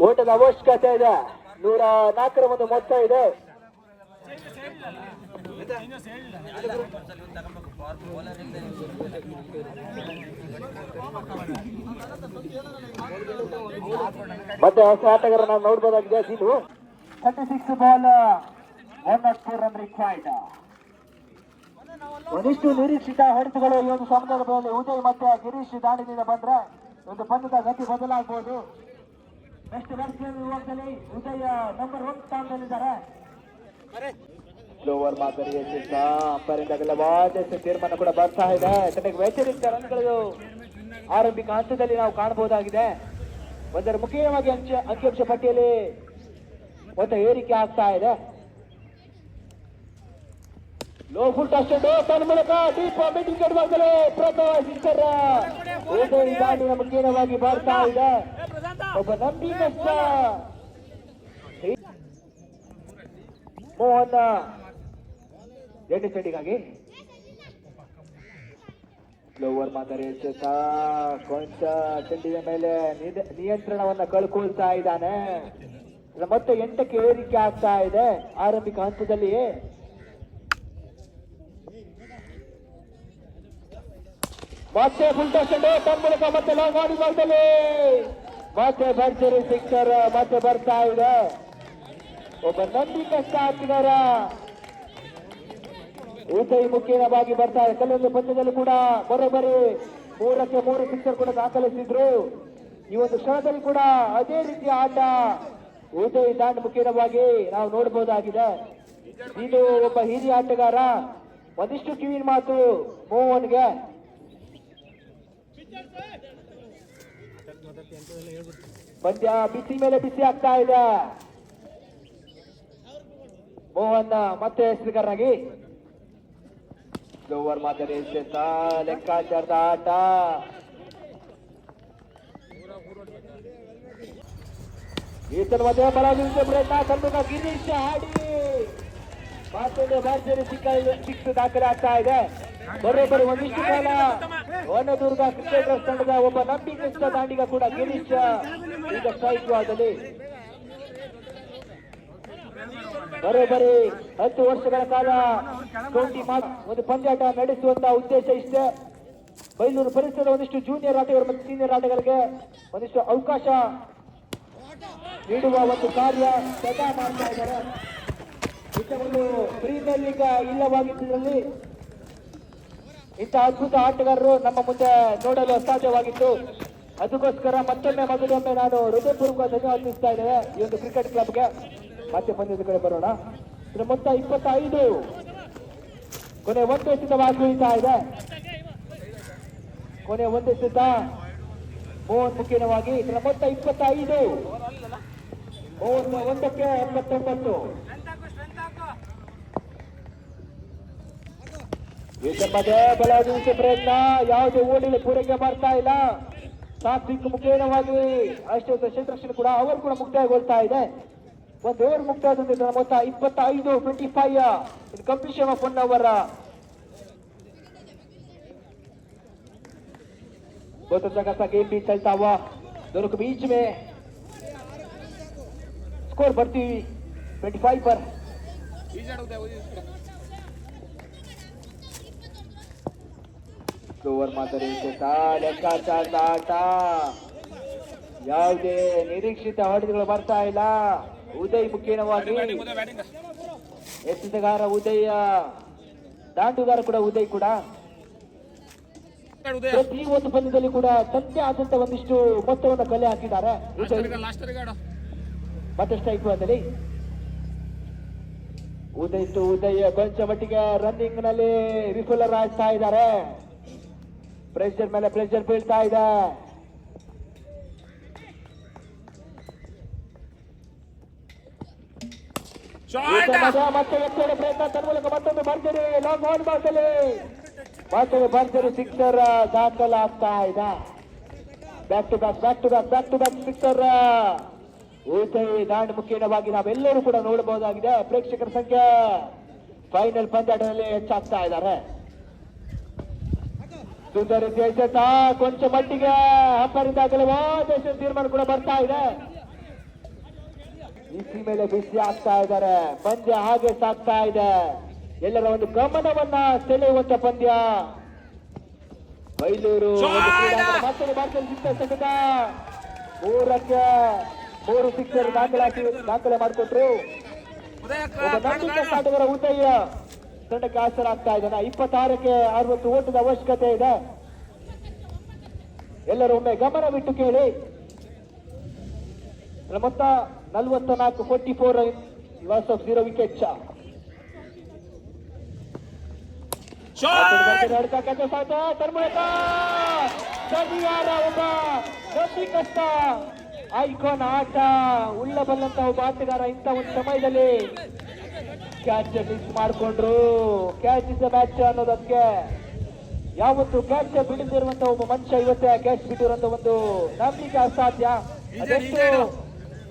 D: ಓಟದ ಅವಶ್ಯಕತೆ ಇದೆ. 104 ಒಂದು ಮೊತ್ತ ಇದೆ. ಮತ್ತೆ ಹೊಸ ಆಟಗಾರ ನಾವು ನೋಡ್ಬೋದಾಗಿದೆ. 36 ಬಾಲ್ 104 ರನ್ ರಿಕ್ವೈರ್ಡ್. ಒಂದಿಷ್ಟು ನಿರೀಕ್ಷಿತ ಹೊಡೆತಗಳು ಈ ಒಂದು ಸಂದರ್ಭದಲ್ಲಿ ಉದಯ್ ಮತ್ತೆ ಗಿರೀಶ್ ದಾಳಿನಿಂದ ಬಂದ್ರೆ ಒಂದು ಪಂದ್ಯದ ಗತಿ ಬದಲಾಗಬಹುದು. ಬೆಸ್ಟ್ ಬ್ಯಾಟ್ಸ್ಮನ್ ವಿಭಾಗದಲ್ಲಿ ಉದಯ ನಂಬರ್ 1 ಸ್ಥಾನದಲ್ಲಿದ್ದಾರೆ. ಸ್ಲೋವರ್ ಮಾದರಿಯ ಅಂಪರಿಂದ ಬಲವಾದ ತೀರ್ಮಾನ ಕೂಡ ಬರ್ತಾ ಇದೆ. ತನಗೆ ವ್ಯತಿರಿಕ್ತ ರನ್ಗಳು ಆರಂಭಿಕ ಹಂತದಲ್ಲಿ ನಾವು ಕಾಣಬಹುದಾಗಿದೆ. ಒಂದರ ಮುಖ್ಯವಾಗಿ ಅಂಕಿಅಂಶ ಪಟ್ಟಿಯಲ್ಲಿ ಒಂದು ಏರಿಕೆ ಆಗ್ತಾ ಇದೆ. ಲೋ ಫುಲ್ ಟಚ್ ತನ್ನ ಮೂಲಕ ಡೀಪ್ ಮಿಡ್ ವಿಕೆಟ್ ಭಾಗದಲ್ಲಿ ಪ್ರಕಾಶಿಸ್ತಾರ ಉದಯ್ ದಾಳಿನ ಮುಖ್ಯವಾಗಿ ಬರ್ತಾ ಇದೆ. ಒಬ್ಬ ನಂಬಿಕಸ್ಥ ಮೋಹನ್ ಚೆಂಡಿಗಾಗಿ ಸ್ಲೋವರ್ ಮಾದರಿ ಕೊಂಚ ಚೆಂಡಿನ ಮೇಲೆ ನಿಯಂತ್ರಣವನ್ನ ಕಳ್ಕೊಳ್ತಾ ಇದ್ದಾನೆ. ಮತ್ತೆ 8ಕ್ಕೆ ಏರಿಕೆ ಆಗ್ತಾ ಇದೆ ಆರಂಭಿಕ ಹಂತದಲ್ಲಿ. ಮತ್ತೆ ಫುಲ್ ಟಚ್ ತಮ್ಮ ಮೂಲಕ ಮತ್ತೆ ಲಾಂಗ್ ಆಡಿ ಭಾಗದಲ್ಲಿ ಮತ್ತೆ ಭರ್ಜರಿ ಸಿಕ್ಸರ್ ಮತ್ತೆ ಬರ್ತಾ ಇದೆ. ಒಬ್ಬ ನಂಬಿಕಸ್ಥ ಆಟಗಾರ ಉದಯ್ ಮುಖ್ಯವಾಗಿ ಬರ್ತಾ ಇದೆ. ಕೆಲವೊಂದು ಪಂದ್ಯದಲ್ಲೂ ಕೂಡ ಬರೋಬ್ಬರಿ 3ಕ್ಕೆ 3 ಸಿಕ್ಸರ್ ಕೂಡ ದಾಖಲಿಸಿದ್ರು. ಈ ಒಂದು ಕ್ಷಣದಲ್ಲಿ ಕೂಡ ಅದೇ ರೀತಿಯ ಆಟ ಉದಯ್ ದಾಂಡ್ ಮುಖ್ಯವಾಗಿ ನಾವು ನೋಡಬಹುದಾಗಿದೆ. ಇದು ಒಬ್ಬ ಹಿರಿಯ ಆಟಗಾರ. ಒಂದಿಷ್ಟು ಕಿವಿನ ಮಾತು ಮೋಹನ್ಗೆ. ಪಂದ್ಯ ಬಿಸಿ ಮೇಲೆ ಬಿಸಿ ಆಗ್ತಾ ಇದೆ. ಮೋಹನ್ ಮತ್ತೆ ಹೆಸರುಗಾರರಾಗಿ ಸ್ಲೋವರ್ ಮಾದರಿ ಲೆಕ್ಕಾಚಾರದ ಆಟ. ಈತನ ಮಧ್ಯೆ ಬಲವಿರುದ್ಧ ಪ್ರಯತ್ನ ತಂದುಕ ಗಿರೀಶ್ ಆಡಿ ಮತ್ತೊಂದು ಭರ್ಜರಿ ಸಿಕ್ಸ್ ದಾಖಲೆ ಆಗ್ತಾ ಇದೆ. ಬರೋಬ್ಬರಿ ಒಂದಿಷ್ಟು ಕಾಲ ವನದುರ್ಗ ಕ್ರಿಕೆಟರ್ಸ್ ತಂಡದ ಒಬ್ಬ ನಂಬಿಕಸ್ಥ ದಾಂಡಿಗ ಕೂಡ ಗಿರೀಶ್ ಈಗ ಸ್ಟ್ರೈಕ್ ವಾದಲ್ಲಿ ಬರೋಬ್ಬರಿ 10 ವರ್ಷಗಳ ಕಾಲ ಒಂದು ಪಂದ್ಯಾಟ ನಡೆಸುವಂತ ಉದ್ದೇಶ ಇಷ್ಟೇ. ಬೈಲೂರು ಪರಿಸರದ ಒಂದಿಷ್ಟು ಜೂನಿಯರ್ ಆಟಗಾರರು ಮತ್ತು ಸೀನಿಯರ್ ಆಟಗಾರರಿಗೆ ಒಂದಿಷ್ಟು ಅವಕಾಶ ನೀಡುವ ಒಂದು ಕಾರ್ಯ ಸದಾ ಮಾಡ್ತಾ ಇದ್ದಾರೆ. ಒಂದು ಪ್ರೀಮಿಯರ್ ಲೀಗ್ ಇಲ್ಲವಾಗಿದ್ದಲ್ಲಿ ಇಂಥ ಅದ್ಭುತ ಆಟಗಾರರು ನಮ್ಮ ಮುಂದೆ ನೋಡಲು ಅಸಾಧ್ಯವಾಗಿತ್ತು. ಅದಕ್ಕೋಸ್ಕರ ಮತ್ತೊಮ್ಮೆ ನಾನು ಹೃದಯಪೂರ್ವಕ ಧನ್ಯವಾದಿಸ್ತಾ ಇದ್ದೇವೆ ಈ ಒಂದು ಕ್ರಿಕೆಟ್ ಕ್ಲಬ್ಗೆ. ಮತ್ತೆ ಪಂದ್ಯದ ಕಡೆ ಬರೋಣ. ಇದರ ಮೊತ್ತ 25. ಕೊನೆ 1 ಎಸೆತ ಬಾಕಿ ಉಳಿತಾ ಇದೆ. ಕೊನೆ 1 ಎಸೆತ ಮೋಹನ್ ಮುಖ್ಯವಾಗಿ. ಇದರ ಮೊತ್ತ 25. ಮೋಹನ್ 1ಕ್ಕೆ 89. ಮಧ್ಯೆ ಬಲವಾದ ಪ್ರಯತ್ನ ಯಾವುದೇ ಓಡಿಗೆ ಪೂರೈಕೆ ಮಾಡ್ತಾ ಇಲ್ಲ. ಸಾತ್ವಿಕ್ ಮುಖೇನವಾಗಿ ಅಷ್ಟೇ ಶೇಷರಕ್ಷಣೆ ಕೂಡ ಅವರು ಕೂಡ ಮುಕ್ತಾಯಗೊಳ್ತಾ ಇದೆ. ಒಂದು ಓವರ್ ಮುಕ್ತಾಯಗೊಂಡಿದ್ದ ಮೊತ್ತ 25 ಇದು ಕಂಪ್ಲೀಷನ್ ಆಫ್ 1 ಓವರ್. बहुत अच्छा खासा गेम भी चलता हुआ दोनों के बीच में स्कोर बढ़ती हुई 25 पर. ಓವರ್ ಮಾದರಿ ಲೆಕ್ಕಾಚಾರದ ಆಟ. ಯಾವುದೇ ನಿರೀಕ್ಷಿತ ಹೊಡೆತಗಳು ಬರ್ತಾ ಇಲ್ಲ. ಉದಯ್ ಮುಖ್ಯವಾಗಿ ಎಸೆತಗಾರ ಉದಯ, ದಾಂಡುಗಾರ ಕೂಡ ಉದಯ್ ಕೂಡ ಪ್ರತಿ ಒಂದು ಪಂದ್ಯದಲ್ಲಿ ಕೂಡ ತನ್ನದೇ ಆದಂತ ಒಂದಿಷ್ಟು ಮೊತ್ತವನ್ನು ಕಲೆ ಹಾಕಿದ್ದಾರೆ. ಮತ್ತೆ ಸ್ಟ್ರೈಕ್ ಬಾದಲ್ಲಿ ಉದಯ್ ಕೊಂಚ ಮಟ್ಟಿಗೆ ರನ್ನಿಂಗ್ ನಲ್ಲಿ ವಿಫಲರಾಗ್ತಾ ಇದ್ದಾರೆ. ಪ್ರೆಷರ್ ಮೇಲೆ ಪ್ರೆಷರ್ ಬೀಳ್ತಾ ಇದೆ. ಮತ್ತೆ ಎತ್ತುವ ಪ್ರಯತ್ನ ತನ್ನ ಮೂಲಕ ಮತ್ತೊಂದು ಭರ್ಜರಿ ಲಾಂಗ್ ಆನ್ ಬಾಲ್ದಲ್ಲಿ ಮತ್ತೊಂದು ಭರ್ಜರಿ ಸಿಕ್ಸರ್ ದಾಖಲಾಗ್ತಾ ಇದೆ. Back to back sixer Uday ದಾಂಡ್ ಮುಖ್ಯವಾಗಿ ನಾವೆಲ್ಲರೂ ಕೂಡ ನೋಡಬಹುದಾಗಿದೆ. ಪ್ರೇಕ್ಷಕರ ಸಂಖ್ಯೆ ಫೈನಲ್ ಪಂದ್ಯಾಟದಲ್ಲಿ ಹೆಚ್ಚಾಗ್ತಾ ಇದ್ದಾರೆ. ಸುಂದರ ಎಸೆತ ಕೊಂಚ ಮಟ್ಟಿಗೆ ಅಂಪರಿಂದ ಬಲವಾದ ತೀರ್ಮಾನ ಕೂಡ ಬರ್ತಾ ಇದೆ. ಬಿಸಿ ಮೇಲೆ ಬಿಸಿ ಆಗ್ತಾ ಇದ್ದಾರೆ. ಪಂದ್ಯ ಹಾಗೆ ಸಾಗ್ತಾ ಇದೆ. ಎಲ್ಲರ ಒಂದು ಗಮನವನ್ನ ಸೆಳೆಯುವಂತ ಪಂದ್ಯ. ಬೈಲೂರು ಮತ್ತೆ ಸತತ 3ಕ್ಕೆ 3 ಸಿಕ್ಸರ್ ದಾಖಲೆ ಮಾಡಿಕೊಟ್ರು. ಆಟಗಾರ ಉದಯ ತಂಡಕ್ಕೆ ಆಸರಾಗ್ತಾ ಇದ್ದಾನೆ. 26ಕ್ಕೆ 60 ಓಟದ ಅವಶ್ಯಕತೆ ಇದೆ. ಎಲ್ಲರೂ ಒಮ್ಮೆ ಗಮನವಿಟ್ಟು ಕೇಳಿ. ಮೊತ್ತ 44-44 loss of 0 wickets. ಕಷ್ಟ ಐಕಾನ್ ಆಟ ಉಳ್ಳಬಲ್ಲಂತ ಒಬ್ಬ ಆಟಗಾರ ಇಂಥ ಒಂದು ಸಮಯದಲ್ಲಿ ಕ್ಯಾಚ್ ಮಿಸ್ ಮಾಡಿಕೊಂಡ್ರು. ಕ್ಯಾಚ್ ಇಸ್ ಮ್ಯಾಚ್ ಅನ್ನೋದಕ್ಕೆ ಯಾವತ್ತು ಕ್ಯಾಚ್ ಬಿಡದಿರುವಂತ ಒಬ್ಬ ಮನುಷ್ಯ ಇವತ್ತೇ ಕ್ಯಾಚ್ ಬಿಟ್ಟಿರುವಂತ ಒಂದು ನಂಬಿಕೆ ಅಸಾಧ್ಯ. ಅದೆಷ್ಟು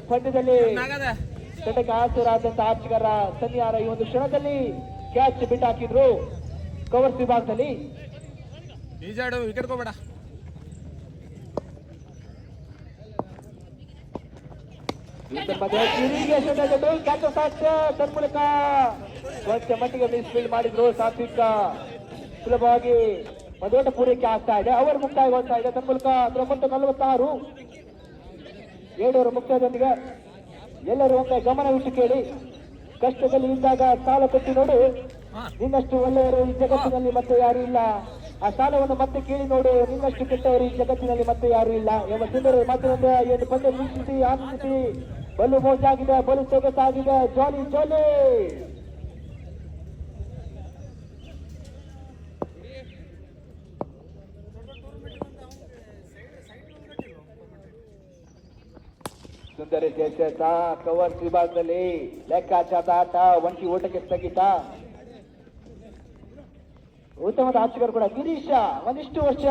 D: ಪಂದ್ಯದಲ್ಲಿ ತಂಡಕ್ಕೆ ಆಸರಾದಂತ ಆಟಗಾರ ಸನ್ನಿಹಾರ ಈ ಒಂದು ಕ್ಷಣದಲ್ಲಿ ಕ್ಯಾಚ್ ಬಿಟ್ಟು ಹಾಕಿದ್ರು ಕವರ್ಸ್ ವಿಭಾಗದಲ್ಲಿ.
B: ವಿಕೆಟ್ ಹೋಗ್ಬೇಡ.
D: ತನ್ಮೂಲಕ ಕೊಂಚ ಮಟ್ಟಿಗೆ ಮಿಸ್ ಫೀಲ್ಡ್ ಮಾಡಿದ್ರು ಸಾತ್ವಿಕ. ಸುಲಭವಾಗಿ ಒಂದು ಓಟ ಪೂರೈಕೆ ಆಗ್ತಾ ಇದೆ. ಅವರು ಮುಕ್ತಾಯಗೊಳ್ತಾ ಇದೆ. ತನ್ಮೂಲಕ 46 7 ಮುಕ್ತಾಯದೊಂದಿಗೆ ಎಲ್ಲರೂ ಒಮ್ಮೆ ಗಮನವಿಟ್ಟು ಕೇಳಿ. ಕಷ್ಟದಲ್ಲಿ ಇದ್ದಾಗ ಸಾಲ ಕೊಟ್ಟು ನೋಡು, ನಿನ್ನಷ್ಟು ಒಳ್ಳೆಯವರು ಈ ಜಗತ್ತಿನಲ್ಲಿ ಮತ್ತೆ ಯಾರು ಇಲ್ಲ. ಆ ಸಾಲವನ್ನು ಮತ್ತೆ ಕೇಳಿ ನೋಡು, ನಿನ್ನಷ್ಟು ಕೆಟ್ಟವರು ಈ ಜಗತ್ತಿನಲ್ಲಿ ಮತ್ತೆ ಯಾರು ಇಲ್ಲ ಎಂಬ ಸುಂದರ ಮಾತಿನಿಂದ ಏನು ಪಂದ್ಯ ವೀಕ್ಷಿಸಿ ಆನಂದಿಸಿ. ಬಲು ಮೋಜಾಗಿದೆ, ಬಲು ಸೊಗಸಾಗಿದೆ, ಜಾಲಿ ಜಾಲಿ. ಸುಂದರ ಜಯಚೇತ ಕವರ್ಸ್ ವಿಭಾಗದಲ್ಲಿ ಲೆಕ್ಕಾಚಾರದ ಆಟ. ಒಂಟಿ ಓಟಕ್ಕೆ ಸ್ಥಗಿತ. ಉತ್ತಮದ ಆಟಗಾರ ಕೂಡ ಗಿರೀಶ ಒಂದಿಷ್ಟು ವರ್ಷ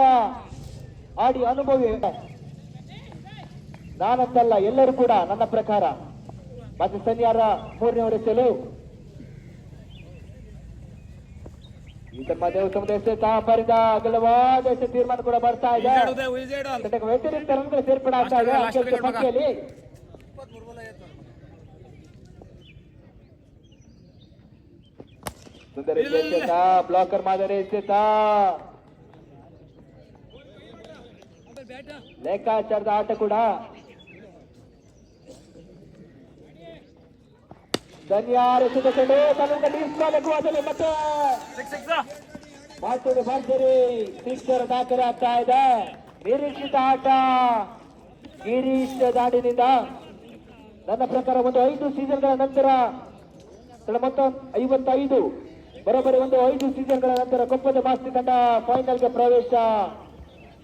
D: ಆಡಿ ಅನುಭವಿ. ನಾನಂತಲ್ಲ, ಎಲ್ಲರೂ ಕೂಡ ನನ್ನ ಪ್ರಕಾರ. ಮತ್ತೆ ಸನ್ನಿಹಾರ 3ನೇ ಹೊಡೆಸಲು ಉತ್ತಮ ತಾಪರಿದ ಅಗಲವಾದ ತೀರ್ಮಾನ ಕೂಡ ಬರ್ತಾ ಇದೆ. ವ್ಯತಿರಿಕ್ತ ರನ್ಗಳು ಸೇರ್ಪಡೆ ಆಗ್ತಾ ಇದೆ ಸಂಖ್ಯೆಯಲ್ಲಿ. ಸುಂದರ ಎಚ್ಚೇತ ಬ್ಲಾಕರ್ ಮಾದರಿ ಎಚ್ಚೇತ. ಲೆಕ್ಕಾಚಾರದ ಆಟ ಕೂಡ. ಧನ್ಯಾರ ಸುತ್ತಕೊಂಡು ಮತ್ತೆ ಮಾತುಡು ಭರ್ಜರಿ ಸಿಕ್ಸರ್ ದಾಖಲೆ ಆಗ್ತಾ ಇದೆ. ನಿರೀಕ್ಷಿತ ಆಟ ಗಿರೀಶ್ ದಾಡಿನಿಂದ. ನನ್ನ ಪ್ರಕಾರ ಒಂದು 5 ಸೀಸನ್ಗಳ ನಂತರ ಮೊತ್ತ 55 ಬರೋಬ್ಬರಿ ಒಂದು 5 ಸೀಸನ್ಗಳ ನಂತರ ಕೊಪ್ಪದ ಮಾಸ್ತಿ ತಂಡ ಫೈನಲ್ಗೆ ಪ್ರವೇಶ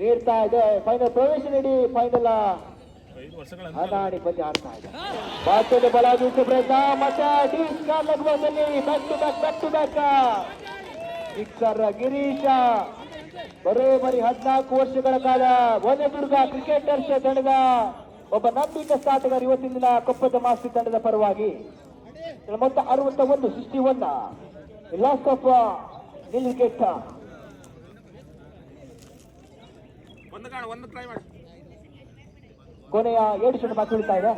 D: ನೀಡ್ತಾ ಇದೆ. ಫೈನಲ್ ಪ್ರವೇಶ ನೀಡಿ ಫೈನಲ್ ಅದಾಡಿ ಪಂದ್ಯ ಆಡ್ತಾ ಇದೆ. ಮತ್ತೊಂದು ಬಲ ಬೀಸು ಪ್ರಯತ್ನ. ಮತ್ತೆ ಬ್ಯಾಕ್ ಟು ಬ್ಯಾಕ್ ಸಿಕ್ಸರ್ ಗಿರೀಶ. ಬರೋಬ್ಬರಿ 14 ವರ್ಷಗಳ ಕಾಲ ಹೊಸದುರ್ಗ ಕ್ರಿಕೆಟರ್ಸ್ ತಂಡದ ಒಬ್ಬ ನಂಬಿಕಸ್ಥ ಆಟಗಾರ ಇವತ್ತಿನ ದಿನ ಕೊಪ್ಪದ ಮಾಸ್ತಿ ತಂಡದ ಪರವಾಗಿ. ಮೊತ್ತ 61 ಲಾಸ್ ಆಫ್ ನಿಲ್ ವಿಕೆಟ್. ಕೊನೆಯ 7 ಕ್ಷಣ ಬಾಕಿ ಉಳಿತಾ ಇದೆ.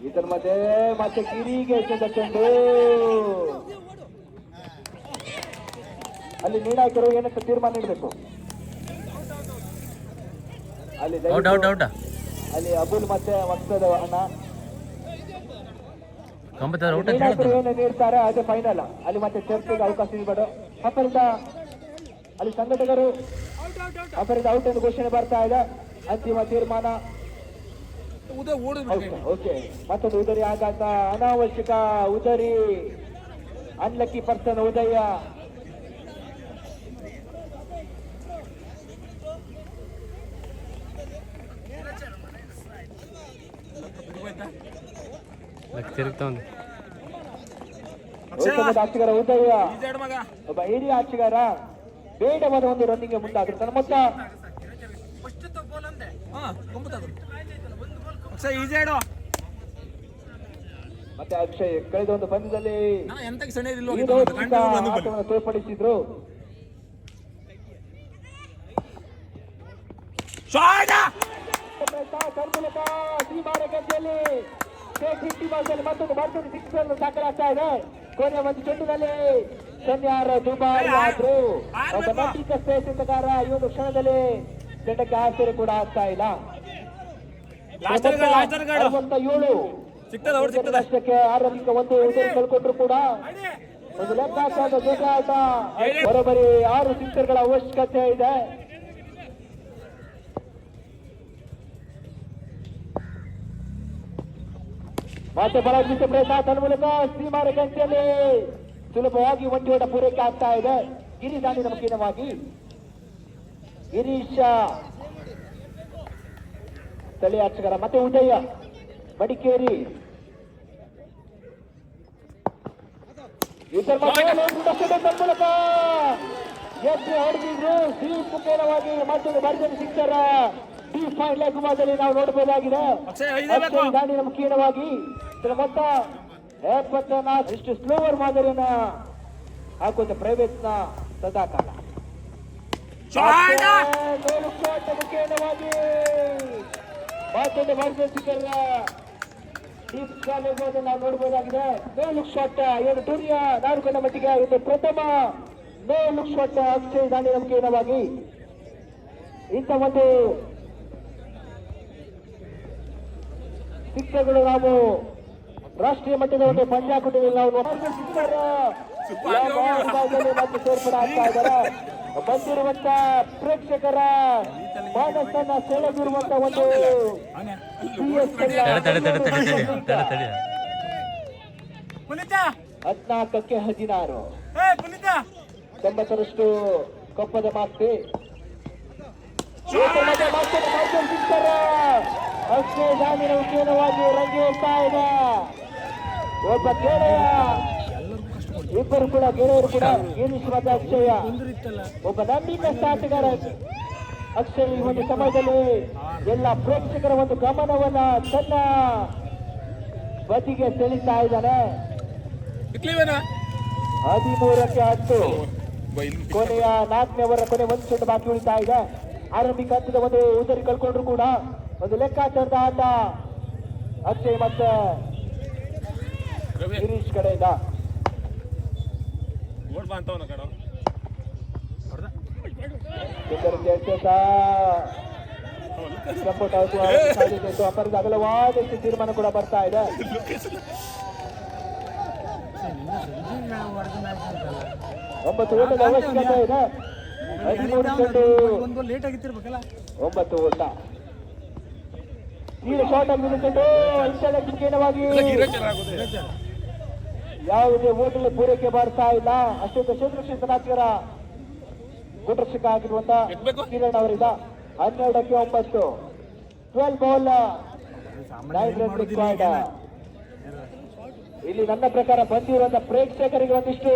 D: ಇದರ ಮಧ್ಯೆ ಮತ್ತೆ ಗಿರಿಗೆ ಚೆಂಡು. ಅಲ್ಲಿ ನಿರ್ಣಾಯಕರು ಏನಂತ ತೀರ್ಮಾನ ನೀಡಬೇಕು. ಅಲ್ಲಿ ಅಬುಲ್ ಮತ್ತೆ ವಕ್ಸದ ಅಣ್ಣ ಏನು ನೀಡ್ತಾರೆ ಅದೇ ಫೈನಲ್. ಅಲ್ಲಿ ಮತ್ತೆ ಚರ್ಚೆಗೆ ಅವಕಾಶ ನೀಡಬೇಡ. ಅಪರಿಂದ ಅಲ್ಲಿ ಸಂಘಟಕರು ಅಪರಿಂದ ಔಟ್ ಎಂದು ಘೋಷಣೆ ಬರ್ತಾ ಇದೆ. ಅಂತಿಮ ತೀರ್ಮಾನ. ಓಕೆ, ಮತ್ತೊಂದು ಉದರಿ ಆಘಾತ. ಅನಾವಶ್ಯಕ ಉದರಿ. ಅನ್ಲಕ್ಕಿ ಪರ್ಸನ್ ಉದಯ. ಆಟಗಾರ ಉದಯ ಒಬ್ಬ ಹಿರಿಯ ಆಟಗಾರ ಬೇಡವಾದ ಒಂದು ರನ್ನಿಂಗ್ ಮುಂದಾದ್ರು. ತನ್ನ ಮೊತ್ತ ಮತ್ತೆ ಅಕ್ಷಯ್ ಕಳೆದ ಒಂದು ಪಂದ್ಯದಲ್ಲಿ ಆಟವನ್ನು ತೋರ್ಪಡಿಸಿದ್ರು. ಮತ್ತೊಂದು ಸಿಕ್ಸ್ ಅನ್ನು ದಾಖಲಾಗ್ತಾ ಇದೆ. ಕೊನೆಯ ಒಂದು ಚೆಂಡಿನಲ್ಲಿ ಸನ್ಯಾರ ದುಬಾರಿ ಆದ್ರು. ಒಬ್ಬ ನಂಬಿಕಸ್ಥ ಎಸೆತಗಾರ ಈ ಒಂದು ಕ್ಷಣದಲ್ಲಿ ತಂಡಕ್ಕೆ ಆಶ್ಚರ್ಯ ಕೂಡ ಆಗ್ತಾ ಇಲ್ಲ.
B: 67
D: ಅಷ್ಟಕ್ಕೆ ಆರಂಭಿಕ ಒಂದು ವಿಕೆಟ್ ಕಳ್ಕೊಂಡ್ರು ಕೂಡ ಒಂದು ಲೆಕ್ಕಾಚಾರದ ಜೊತೆ ಆಟ ಬರೋಬ್ಬರಿ 6 ಸಿಕ್ಸರ್ಗಳ ಅವಶ್ಯಕತೆ ಇದೆ. ಮತ್ತೆ ಬಲಗಿಸ ಪ್ರಯತ್ನ ತನ್ಮೂಲಕ ಸೀಮಾರ ಗಂಟೆಯಲ್ಲಿ ಸುಲಭವಾಗಿ ಒಂಟಿಯೋಟ ಪೂರೈಕೆ ಆಗ್ತಾ ಇದೆ. ಗಿರಿದಾಂಡಿನ ಮುಖೇನವಾಗಿ ಗಿರೀಶ ಸ್ಥಳೀಯ ಆಟಗಾರ ಮತ್ತೆ ಉದಯ ಮಡಿಕೇರಿ ತನ್ಮೂಲಕ ಎದ್ದು ಹೊಡೆದಿದ್ರು ಸೀಟ್ ಮುಖೇನವಾಗಿ ಮತ್ತೊಂದು ಭರ್ಜರಿ ಸಿಕ್ಸರ್ ಗುಮಾದಲ್ಲಿ ನಾವು ನೋಡಬಹುದಾಗಿದೆ. ದಾಂಡಿನ ಮುಖೇನವಾಗಿ ಮೊತ್ತ 74 ಇಷ್ಟು ಸ್ಲೋವರ್ ಮಾದರಿಯನ್ನ ಹಾಕುವಂತ ಪ್ರಯತ್ನ ಸದಾಕಾಲ ಮುಖೇನವಾಗಿ ಮತ್ತೊಂದು ಭರ್ಜರಿ ಸಿಕ್ಕರ್ ನಾವು ನೋಡಬಹುದಾಗಿದೆ. ನೋ ಲುಕ್ ಶಾಟ್ ಏನು ಟೂರ್ನಿಯ 4 ಮಟ್ಟಿಗೆ ಇದು ಪ್ರಥಮ ನೋ ಲುಕ್ ಶಾಟ್ ಅಕ್ಷಯ್ ದಾಂಡಿನ ಮುಖೇನವಾಗಿ. ಇಂಥ ಒಂದು ಶಿಕ್ಷಕರು ನಾವು ರಾಷ್ಟ್ರೀಯ ಮಟ್ಟದ ಒಂದು ಪಂದ್ಯಾಕೂಟದಲ್ಲಿ ನಾವು ಮತ್ತೆ ಸೇರ್ಪಡೆ ಆಗ್ತಾ ಇದ್ದಾರೆ. ಬಂದಿರುವಂತ ಪ್ರೇಕ್ಷಕರ ಮನಸ್ಸನ್ನ ಸೆಳೆದಿರುವಂತ ಒಂದು 14ಕ್ಕೆ 16 90ರಷ್ಟು ಕೊಪ್ಪದ ಮಾಸ್ತಿ ಅಕ್ಷಯ ದಾಂಡಿನ ಮುಖೇನವಾಗಿ ರಂಗಿ ಹೋಗ್ತಾ ಇದೆ. ಒಬ್ಬ ಗೆಳೆಯ ಇಬ್ಬರು ಕೂಡ ಗೆಳೆಯರು ಕೂಡ ಗಿರೀಶ್ ಮತ್ತು ಅಕ್ಷಯ ಒಬ್ಬ ನಂಬಿಕಸ್ಥ ಆಟಗಾರ ಅಕ್ಷಯ್ ಈ ಒಂದು ಸಮಯದಲ್ಲಿ ಎಲ್ಲ ಪ್ರೇಕ್ಷಕರ ಒಂದು ಗಮನವನ್ನ ತನ್ನ ಬದಿಗೆ ಸೆಳೀತಾ ಇದ್ದಾನೆ. 13ಕ್ಕೆ 10 ಕೊನೆಯ 4ನೇ ಓವರ್ ಕೊನೆ ಒಂದು ಚೆಂಡು ಬಾಕಿ ಉಳಿತಾ ಇದೆ. ಆರಂಭಿಕ ಹಂತದ ಒಂದು ಉದರಿ ಕಳ್ಕೊಂಡ್ರು ಕೂಡ ಒಂದು ಲೆಕ್ಕಾಚಾರದ ಆಟ ಅಕ್ಷಯ್ ಮತ್ತೆ ಗಿರೀಶ್ ಕಡೆಯಿಂದ. ಅಪರದ ಅಗಲವಾದಷ್ಟು ತೀರ್ಮಾನ ಕೂಡ ಬರ್ತಾ ಇದೆ. ಒಂಬತ್ತು ಓಟದ ಅವಶ್ಯಕತೆ ಇದೆ. 13 ಚೆಂಡು 9 ಓಟ. ಈಗ ಶಾರ್ಟ್ ಆಗಿ ನಿಂತುಕೊಂಡು ಇಂಟರ್ನೆಟ್ವಾಗಿ ಯಾವುದೇ ಓಟಲ್ಲಿ ಪೂರೈಕೆ ಬರ್ತಾ ಇಲ್ಲ. ಅಷ್ಟೊಂದು ಕ್ಷೇತ್ರ ಗುಟರಕ್ಷಕ ಆಗಿರುವಂತ ಕಿರಣ್ ಅವರಿಂದ 12ಕ್ಕೆ 9 12 ಬಾಲ್ 9 ರನ್ ರಿಕ್ವೈರ್ಡ್. ಇಲ್ಲಿ ನನ್ನ ಪ್ರಕಾರ ಬಂದಿರುವಂತ ಪ್ರೇಕ್ಷಕರಿಗೆ ಒಂದಿಷ್ಟು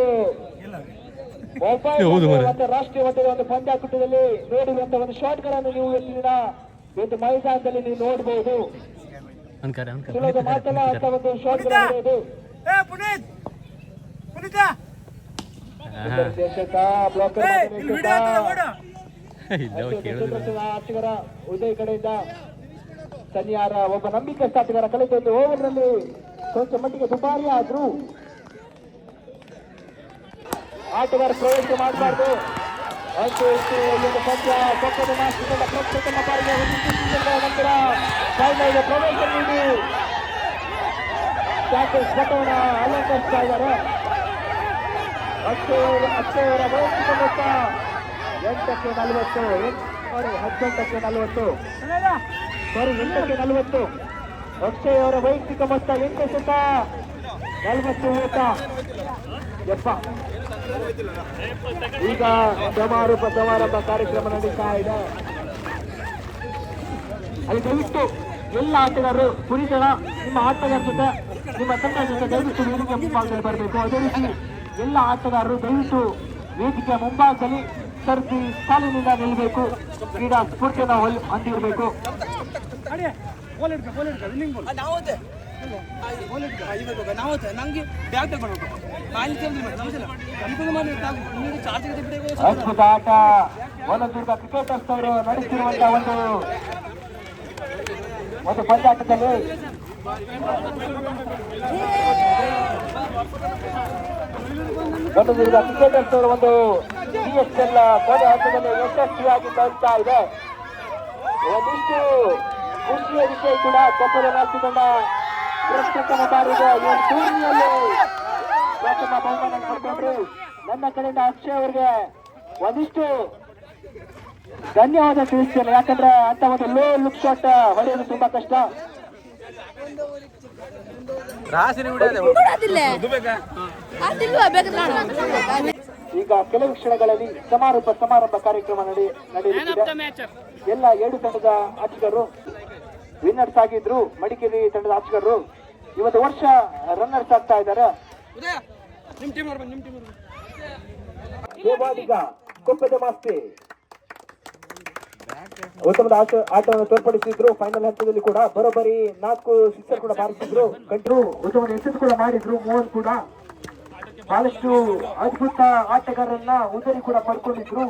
D: ಮತ್ತೆ ರಾಷ್ಟ್ರೀಯ ಮಟ್ಟದ ಒಂದು ಪಂದ್ಯಾಕೂಟದಲ್ಲಿ ನೋಡಿರುವಂತ ಒಂದು ಶಾಟ್ ಗಳನ್ನು ನೀವು ಇವತ್ತು ಮೈದಾನದಲ್ಲಿ ನೀವು ನೋಡಬಹುದು. ಸುಲಭ ಮಾತಲ್ಲ ಅಂತ ಒಂದು ಶಾಟ್ ಗಳು ಆಟಗಾರ ಉದಯ್ ಕಡೆಯಿಂದ ಸನ್ಯಾರ ಒಬ್ಬ ನಂಬಿಕಸ್ಥ ಆಟಗಾರ ಕಳೆದ ಒಂದು ಓವರ್ ನಲ್ಲಿ ಸ್ವಲ್ಪ ಮಟ್ಟಿಗೆ ದುಬಾರಿ ಆದ್ರೂ ಆಟಗಾರ ಪ್ರವೇಶ ಮಾಡಬಾರ್ದು ಅಂತೂ ಇಷ್ಟು ಪಂದ್ಯ ಪಕ್ಕದ ಮಾಸ್ಟರ್ಗಳ ಪ್ರಸ್ತುತ ಬಾರಿಗೆ ನಂತರ ಫೈನಲ್ಗೆ ಪ್ರವೇಶ ನೀಡಿ ಚಾಂಪಿಯನ್ಸ್ ಪಟ್ಟವನ್ನು ಅಲಂಕರಿಸ್ತಾ ಇದ್ದಾರೆ. ಅಕ್ಷಯವರ ವೈಯಕ್ತಿಕ ಮೊತ್ತ 8ಕ್ಕೆ 40 18ಕ್ಕೆ 40 8ಕ್ಕೆ 40. ಅಕ್ಷಯ್ ಅವರ ವೈಯಕ್ತಿಕ ಮೊತ್ತ 840 ಓಟ. ಈಗ ಸಮಾರಂಭ ಕಾರ್ಯಕ್ರಮ ನಡೀತಾ ಇದೆ. ಅಲ್ಲಿ ದಯವಿಟ್ಟು ಎಲ್ಲ ಆಟಗಾರರು ಪುರಿಜನ ನಿಮ್ಮ ಆಟಗಾರ ಜೊತೆ ನಿಮ್ಮ ತಂಡ ಜೊತೆ ದಯವಿಟ್ಟು ವೇದಿಕೆ ಮುಂಭಾಗದಲ್ಲಿ ಬರಬೇಕು. ಅದೇ ರೀತಿ ಎಲ್ಲ ಆಟಗಾರರು ದಯವಿಟ್ಟು ವೇದಿಕೆಯ ಮುಂಭಾಗದಲ್ಲಿ ಸರದಿ ಸಾಲಿನಿಂದ ನಿಲ್ಲಬೇಕು. ಕ್ರೀಡಾ ಸ್ಫೂರ್ತಿಯನ್ನು ಹೊಂದಿರಬೇಕು. ಅದ್ಭುತ ಆಟ ಹೊಲದುರ್ಗ ಕ್ರಿಕೆಟರ್ಸ್ ಅವರು ನಡೆಸಿರುವಂತಹ ಒಂದು ಪಂದ್ಯಾಟದಲ್ಲಿ ಹೊಲದುರ್ಗ ಕ್ರಿಕೆಟರ್ಸ್ ಅವರು ಒಂದು CSL ಕೊನೆ ಹಂತದಲ್ಲಿ ಯಶಸ್ವಿಯಾಗಿ ತಲುಪ್ತಾ ಇದೆ. ಒಂದಿಷ್ಟು ಖುಷಿಯ ವಿಷಯ ಕೂಡ ಕೊಪ್ಪದ ರಾಷ್ಟ್ರ ತಂಡ ಪ್ರಪ್ರಥಮ ಬಾರಿಗೆ ಈ ಟೂರ್ನಿಯಲ್ಲಿ ಪ್ರಥಮ ಬಹುಮಾನ ಪಡ್ಕೊಂಡ್ರು. ನನ್ನ ಕಡೆಯಿಂದ ಅಕ್ಷಯ್ ಅವರಿಗೆ ಒಂದಿಷ್ಟು ಧನ್ಯವಾದ ತಿಳಿಸ್ತೇನೆ. ಯಾಕಂದ್ರೆ ಅಂತ ಒಂದು ಲೋ ಲುಕ್ ಶಾಟ್ ಹೊಡೆಯೋದು ತುಂಬಾ ಕಷ್ಟ. ಈಗ ಕೆಲವು ಕ್ಷಣಗಳಲ್ಲಿ ಸಮಾರಂಭ ಕಾರ್ಯಕ್ರಮ ನಡೆಯುತ್ತಿದೆ. ಎಲ್ಲ 7 ತಂಡದ ಆಟಗಾರರು ವಿನ್ನರ್ಸ್ ಆಗಿದ್ರು. ಮಡಿಕೇರಿ ತಂಡದ ಆಟಗಾರರು ಇವತ್ತು ವರ್ಷ ರನ್ನರ್ಸ್ ಆಗ್ತಾ ಇದ್ದಾರೆ. ಕೊಪ್ಪದ ಮಾಸ್ತಿ ಉತ್ತಮದ ಆಟವನ್ನು ತೋರ್ಪಡಿಸಿದ್ರು. ಫೈನಲ್ ಹಂತದಲ್ಲಿ ಕೂಡ ಬರೋಬ್ಬರಿ 4 ಸಿಕ್ಸರ್ ಕೂಡ ಬಾರಿಸಿದ್ರು. ಕಂಟ್ರು ಉತ್ತಮದ ಎಸೆದು ಕೂಡ ಮಾಡಿದ್ರು. ಮೋಹನ್ ಕೂಡ ಬಹಳಷ್ಟು ಅದ್ಭುತ ಆಟಗಾರರನ್ನ ಉದರಿ ಕೂಡ ಪಡ್ಕೊಂಡಿದ್ರು.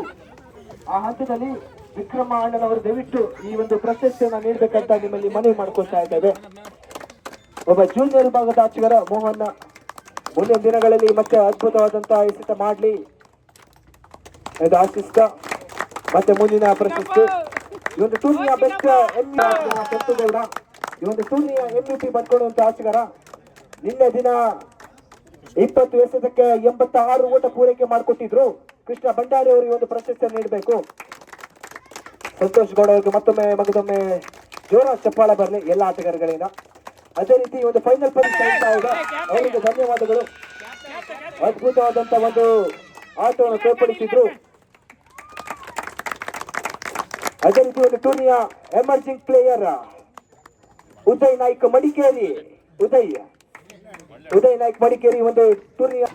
D: ಆ ಹಂತದಲ್ಲಿ ವಿಕ್ರಮ ಅಣ್ಣನವರು ದಯವಿಟ್ಟು ಈ ಒಂದು ಪ್ರಶಸ್ತಿಯನ್ನ ನೀಡಬೇಕಂತ ನಿಮ್ಮಲ್ಲಿ ಮನವಿ ಮಾಡ್ಕೊಳ್ತಾ ಇದ್ದೇವೆ. ಒಬ್ಬ ಜೂನಿಯರ್ ವಿಭಾಗದ ಆಟಗಾರ ಮೋಹನ್ ಮುಂದಿನ ದಿನಗಳಲ್ಲಿ ಮತ್ತೆ ಅದ್ಭುತವಾದಂತಹ ಎಸೆತ ಮಾಡಲಿ ಎಂದು ಆಶಿಸ್ತಾ ಮತ್ತೆ ಮುಂದಿನ ಪ್ರಶಸ್ತಿ ಈ ಒಂದು ಟೂರ್ನಿಯ ಬೆಸ್ಟ್ ಸಂತುಗೌಡ, ಈ ಒಂದು ಟೂರ್ನಿಯ MVP ಪಡ್ಕೊಳ್ಳುವಂತ ಆಟಗಾರ. ನಿನ್ನೆ ದಿನ 20 ಎಸೆತಕ್ಕೆ 86 ಓಟ ಪೂರೈಕೆ ಮಾಡಿಕೊಟ್ಟಿದ್ರು. ಕೃಷ್ಣ ಭಂಡಾರಿ ಅವರು ಈ ಒಂದು ಪ್ರಶಸ್ತಿಯನ್ನು ನೀಡಬೇಕು. ಸಂತೋಷ್ ಗೌಡ ಅವರಿಗೆ ಮಗದೊಮ್ಮೆ ಜೋರ ಚಪ್ಪಾಳ ಬರಲಿ ಎಲ್ಲ ಆಟಗಾರಗಳಿಂದ. ಅದೇ ರೀತಿ ಒಂದು ಫೈನಲ್ ಪಂದ್ಯ ಅವರಿಗೆ ಧನ್ಯವಾದಗಳು. ಅದ್ಭುತವಾದಂತ ಒಂದು ಆಟವನ್ನು ತೋರ್ಪಡಿಸಿದ್ರು. ಅದೇ ರೀತಿ ಒಂದು ಟೂರ್ನಿಯ ಎಮರ್ಜಿಂಗ್ ಪ್ಲೇಯರ್ ಉದಯ್ ನಾಯ್ಕ್ ಮಡಿಕೇರಿ. ಉದಯ್ ನಾಯ್ಕ್ ಮಡಿಕೇರಿ ಒಂದು ಟೂರ್ನಿಯ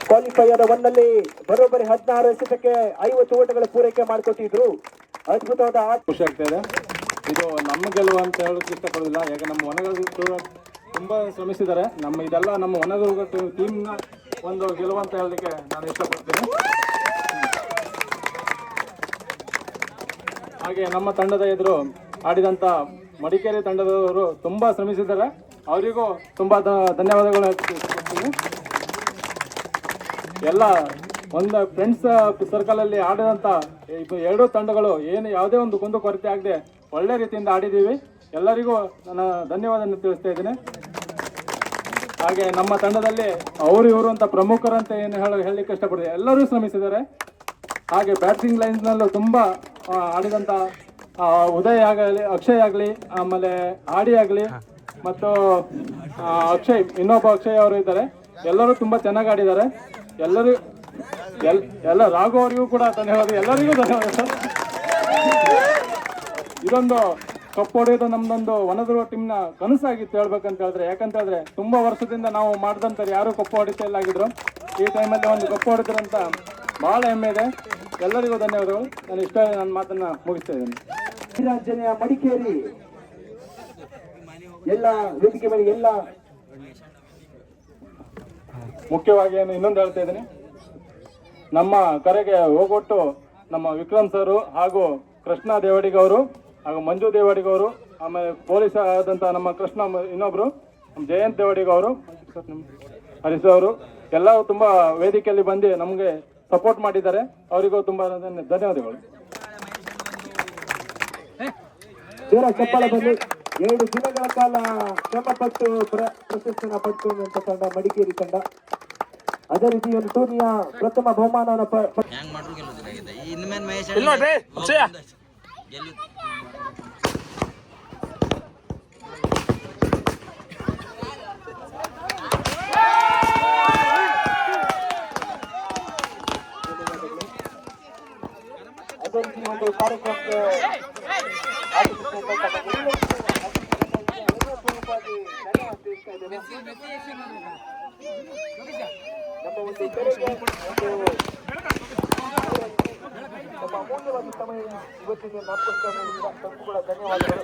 D: ಕ್ವಾಲಿಫೈಯರ್ 1 ನಲ್ಲಿ ಬರೋಬ್ಬರಿ 16 ಎಸೆತಕ್ಕೆ 50 ಓಟಗಳ ಪೂರೈಕೆ ಮಾಡಿಕೊಟ್ಟಿದ್ರು. ಅದ್ಭುತವಾದ ಆಟ.
B: ಖುಷಿ ಆಗ್ತಾ ಇದೆ. ಇದು ನಮ್ಮ ಗೆಲುವು ಅಂತ ಹೇಳೋಕೆ ಇಷ್ಟಪಡೋದಿಲ್ಲ. ಯಾಕೆ ನಮ್ಮ ಹೊನಗಲ್ ತುಂಬ ಶ್ರಮಿಸಿದ್ದಾರೆ. ಇದೆಲ್ಲ ನಮ್ಮ ಹೊನದುರ್ಗ ಟೀಮ್ನ ಒಂದು ಗೆಲುವು ಅಂತ ಹೇಳಲಿಕ್ಕೆ ನಾನು ಇಷ್ಟಪಡ್ತೀನಿ. ಹಾಗೆ ನಮ್ಮ ತಂಡದ ಎದುರು ಆಡಿದಂಥ ಮಡಿಕೇರಿ ತಂಡದವರು ತುಂಬ ಶ್ರಮಿಸಿದ್ದಾರೆ. ಅವರಿಗೂ ತುಂಬ ಧನ್ಯವಾದಗಳು ಕೊಡ್ತೀನಿ. ಎಲ್ಲ ಒಂದು ಫ್ರೆಂಡ್ಸ್ ಸರ್ಕಲಲ್ಲಿ ಆಡಿದಂಥ 2 ತಂಡಗಳು ಯಾವುದೇ ಒಂದು ಕುಂದುಕೊರತೆ ಆಗದೆ ಒಳ್ಳೆ ರೀತಿಯಿಂದ ಆಡಿದ್ದೀವಿ. ಎಲ್ಲರಿಗೂ ನಾನು ಧನ್ಯವಾದ ತಿಳಿಸ್ತಾ ಇದ್ದೀನಿ. ಹಾಗೆ ನಮ್ಮ ತಂಡದಲ್ಲಿ ಇವರು ಅಂತ ಪ್ರಮುಖರಂತ ಏನು ಹೇಳಲಿಕ್ಕೆ ಇಷ್ಟಪಡ್ತೀನಿ. ಎಲ್ಲರೂ ಶ್ರಮಿಸಿದ್ದಾರೆ. ಹಾಗೆ ಬ್ಯಾಟಿಂಗ್ ಲೈನ್ಸ್ನಲ್ಲೂ ತುಂಬ ಆಡಿದಂಥ ಉದಯ್ ಆಗಲಿ, ಅಕ್ಷಯ್ ಆಗಲಿ, ಆಮೇಲೆ ಆಡಿ ಆಗಲಿ ಮತ್ತು ಇನ್ನೊಬ್ಬ ಅಕ್ಷಯ್ ಅವರು ಇದ್ದಾರೆ. ಎಲ್ಲರೂ ತುಂಬ ಚೆನ್ನಾಗಿ ಆಡಿದ್ದಾರೆ. ಎಲ್ಲ ರಾಘು ಅವರಿಗೂ ಕೂಡ ಧನ್ಯವಾದ. ಎಲ್ಲರಿಗೂ ಧನ್ಯವಾದ. ಇದೊಂದು ಕಪ್ ಹೊಡೆಯೋದು ನಮ್ದೊಂದು ಹೊನದುರ್ಗ ಟೀಮ್ನ ಕನಸಾಗಿತ್ತು ಹೇಳ್ಬೇಕಂತ ಹೇಳಿದ್ರೆ. ಯಾಕಂತ ಹೇಳಿದ್ರೆ ತುಂಬ ವರ್ಷದಿಂದ ನಾವು ಮಾಡಿದಂಥವ್ರು ಯಾರೂ ಕಪ್ಪು ಹೊಡಿತಾ ಇಲ್ಲ ಆಗಿದ್ರು. ಈ ಟೈಮಲ್ಲಿ ಒಂದು ಕಪ್ಪು ಹೊಡೆದ್ರಂತ ಬಹಳ ಹೆಮ್ಮೆ ಇದೆ. ಎಲ್ಲರಿಗೂ ಧನ್ಯವಾದಗಳು. ನಾನು ನನ್ನ ಮಾತನ್ನ ಮುಗಿಸ್ತಾ ಇದ್ದೀನಿ.
D: ರಾಜನೆಯ ಮಡಿಕೇರಿ ಎಲ್ಲ ವೇದಿಕೆ ಮೇಲೆ ಎಲ್ಲ
B: ಮುಖ್ಯವಾಗಿ ಇನ್ನೊಂದು ಹೇಳ್ತಾ ಇದ್ದೀನಿ. ನಮ್ಮ ಕರೆಗೆ ಹೋಗೊಟ್ಟು ನಮ್ಮ ವಿಕ್ರಮ್ ಸರು ಹಾಗೂ ಕೃಷ್ಣ ದೇವಡಿಗವರು ಹಾಗೂ ಮಂಜು ದೇವಡಿಗವರು, ಆಮೇಲೆ ಪೊಲೀಸ್ ಆದಂಥ ನಮ್ಮ ಕೃಷ್ಣ ಇನ್ನೊಬ್ರು ಜಯಂತ್ ದೇವಡಿಗವರು, ಹರೀಶ್ ಅವರು ಎಲ್ಲರೂ ತುಂಬ ವೇದಿಕೆಯಲ್ಲಿ ಬಂದು ನಮಗೆ ಸಪೋರ್ಟ್ ಮಾಡಿದ್ದಾರೆ. ಅವರಿಗೂ ತುಂಬ ಧನ್ಯವಾದಗಳು.
D: ಚಪ್ಪಾಳೆ ಬನ್ನಿ. 2 ದಿನಗಳ ಕಾಲ ಶ್ರಮಪಟ್ಟು ಪ್ರಶಸ್ತಿಯನ್ನು ಪಡ್ಕೊಂಡಂತ ತಂಡ ಮಡಿಕೇರಿ ತಂಡ. ಅದೇ ರೀತಿ ಒಂದು ಟೂರ್ನಿಯ ಪ್ರಥಮ ಬಹುಮಾನವನ್ನು ಅದೇ ರೀತಿ ಒಂದು ಕಾರ್ಯಕ್ರಮಕ್ಕೆ ನಮ್ಮ ಒಂದು ಅಮೂಲ್ಯವಾದ ಸಮಯ ಇವತ್ತಿಗೆ 4 ಕೂಡ ಧನ್ಯವಾದಗಳು.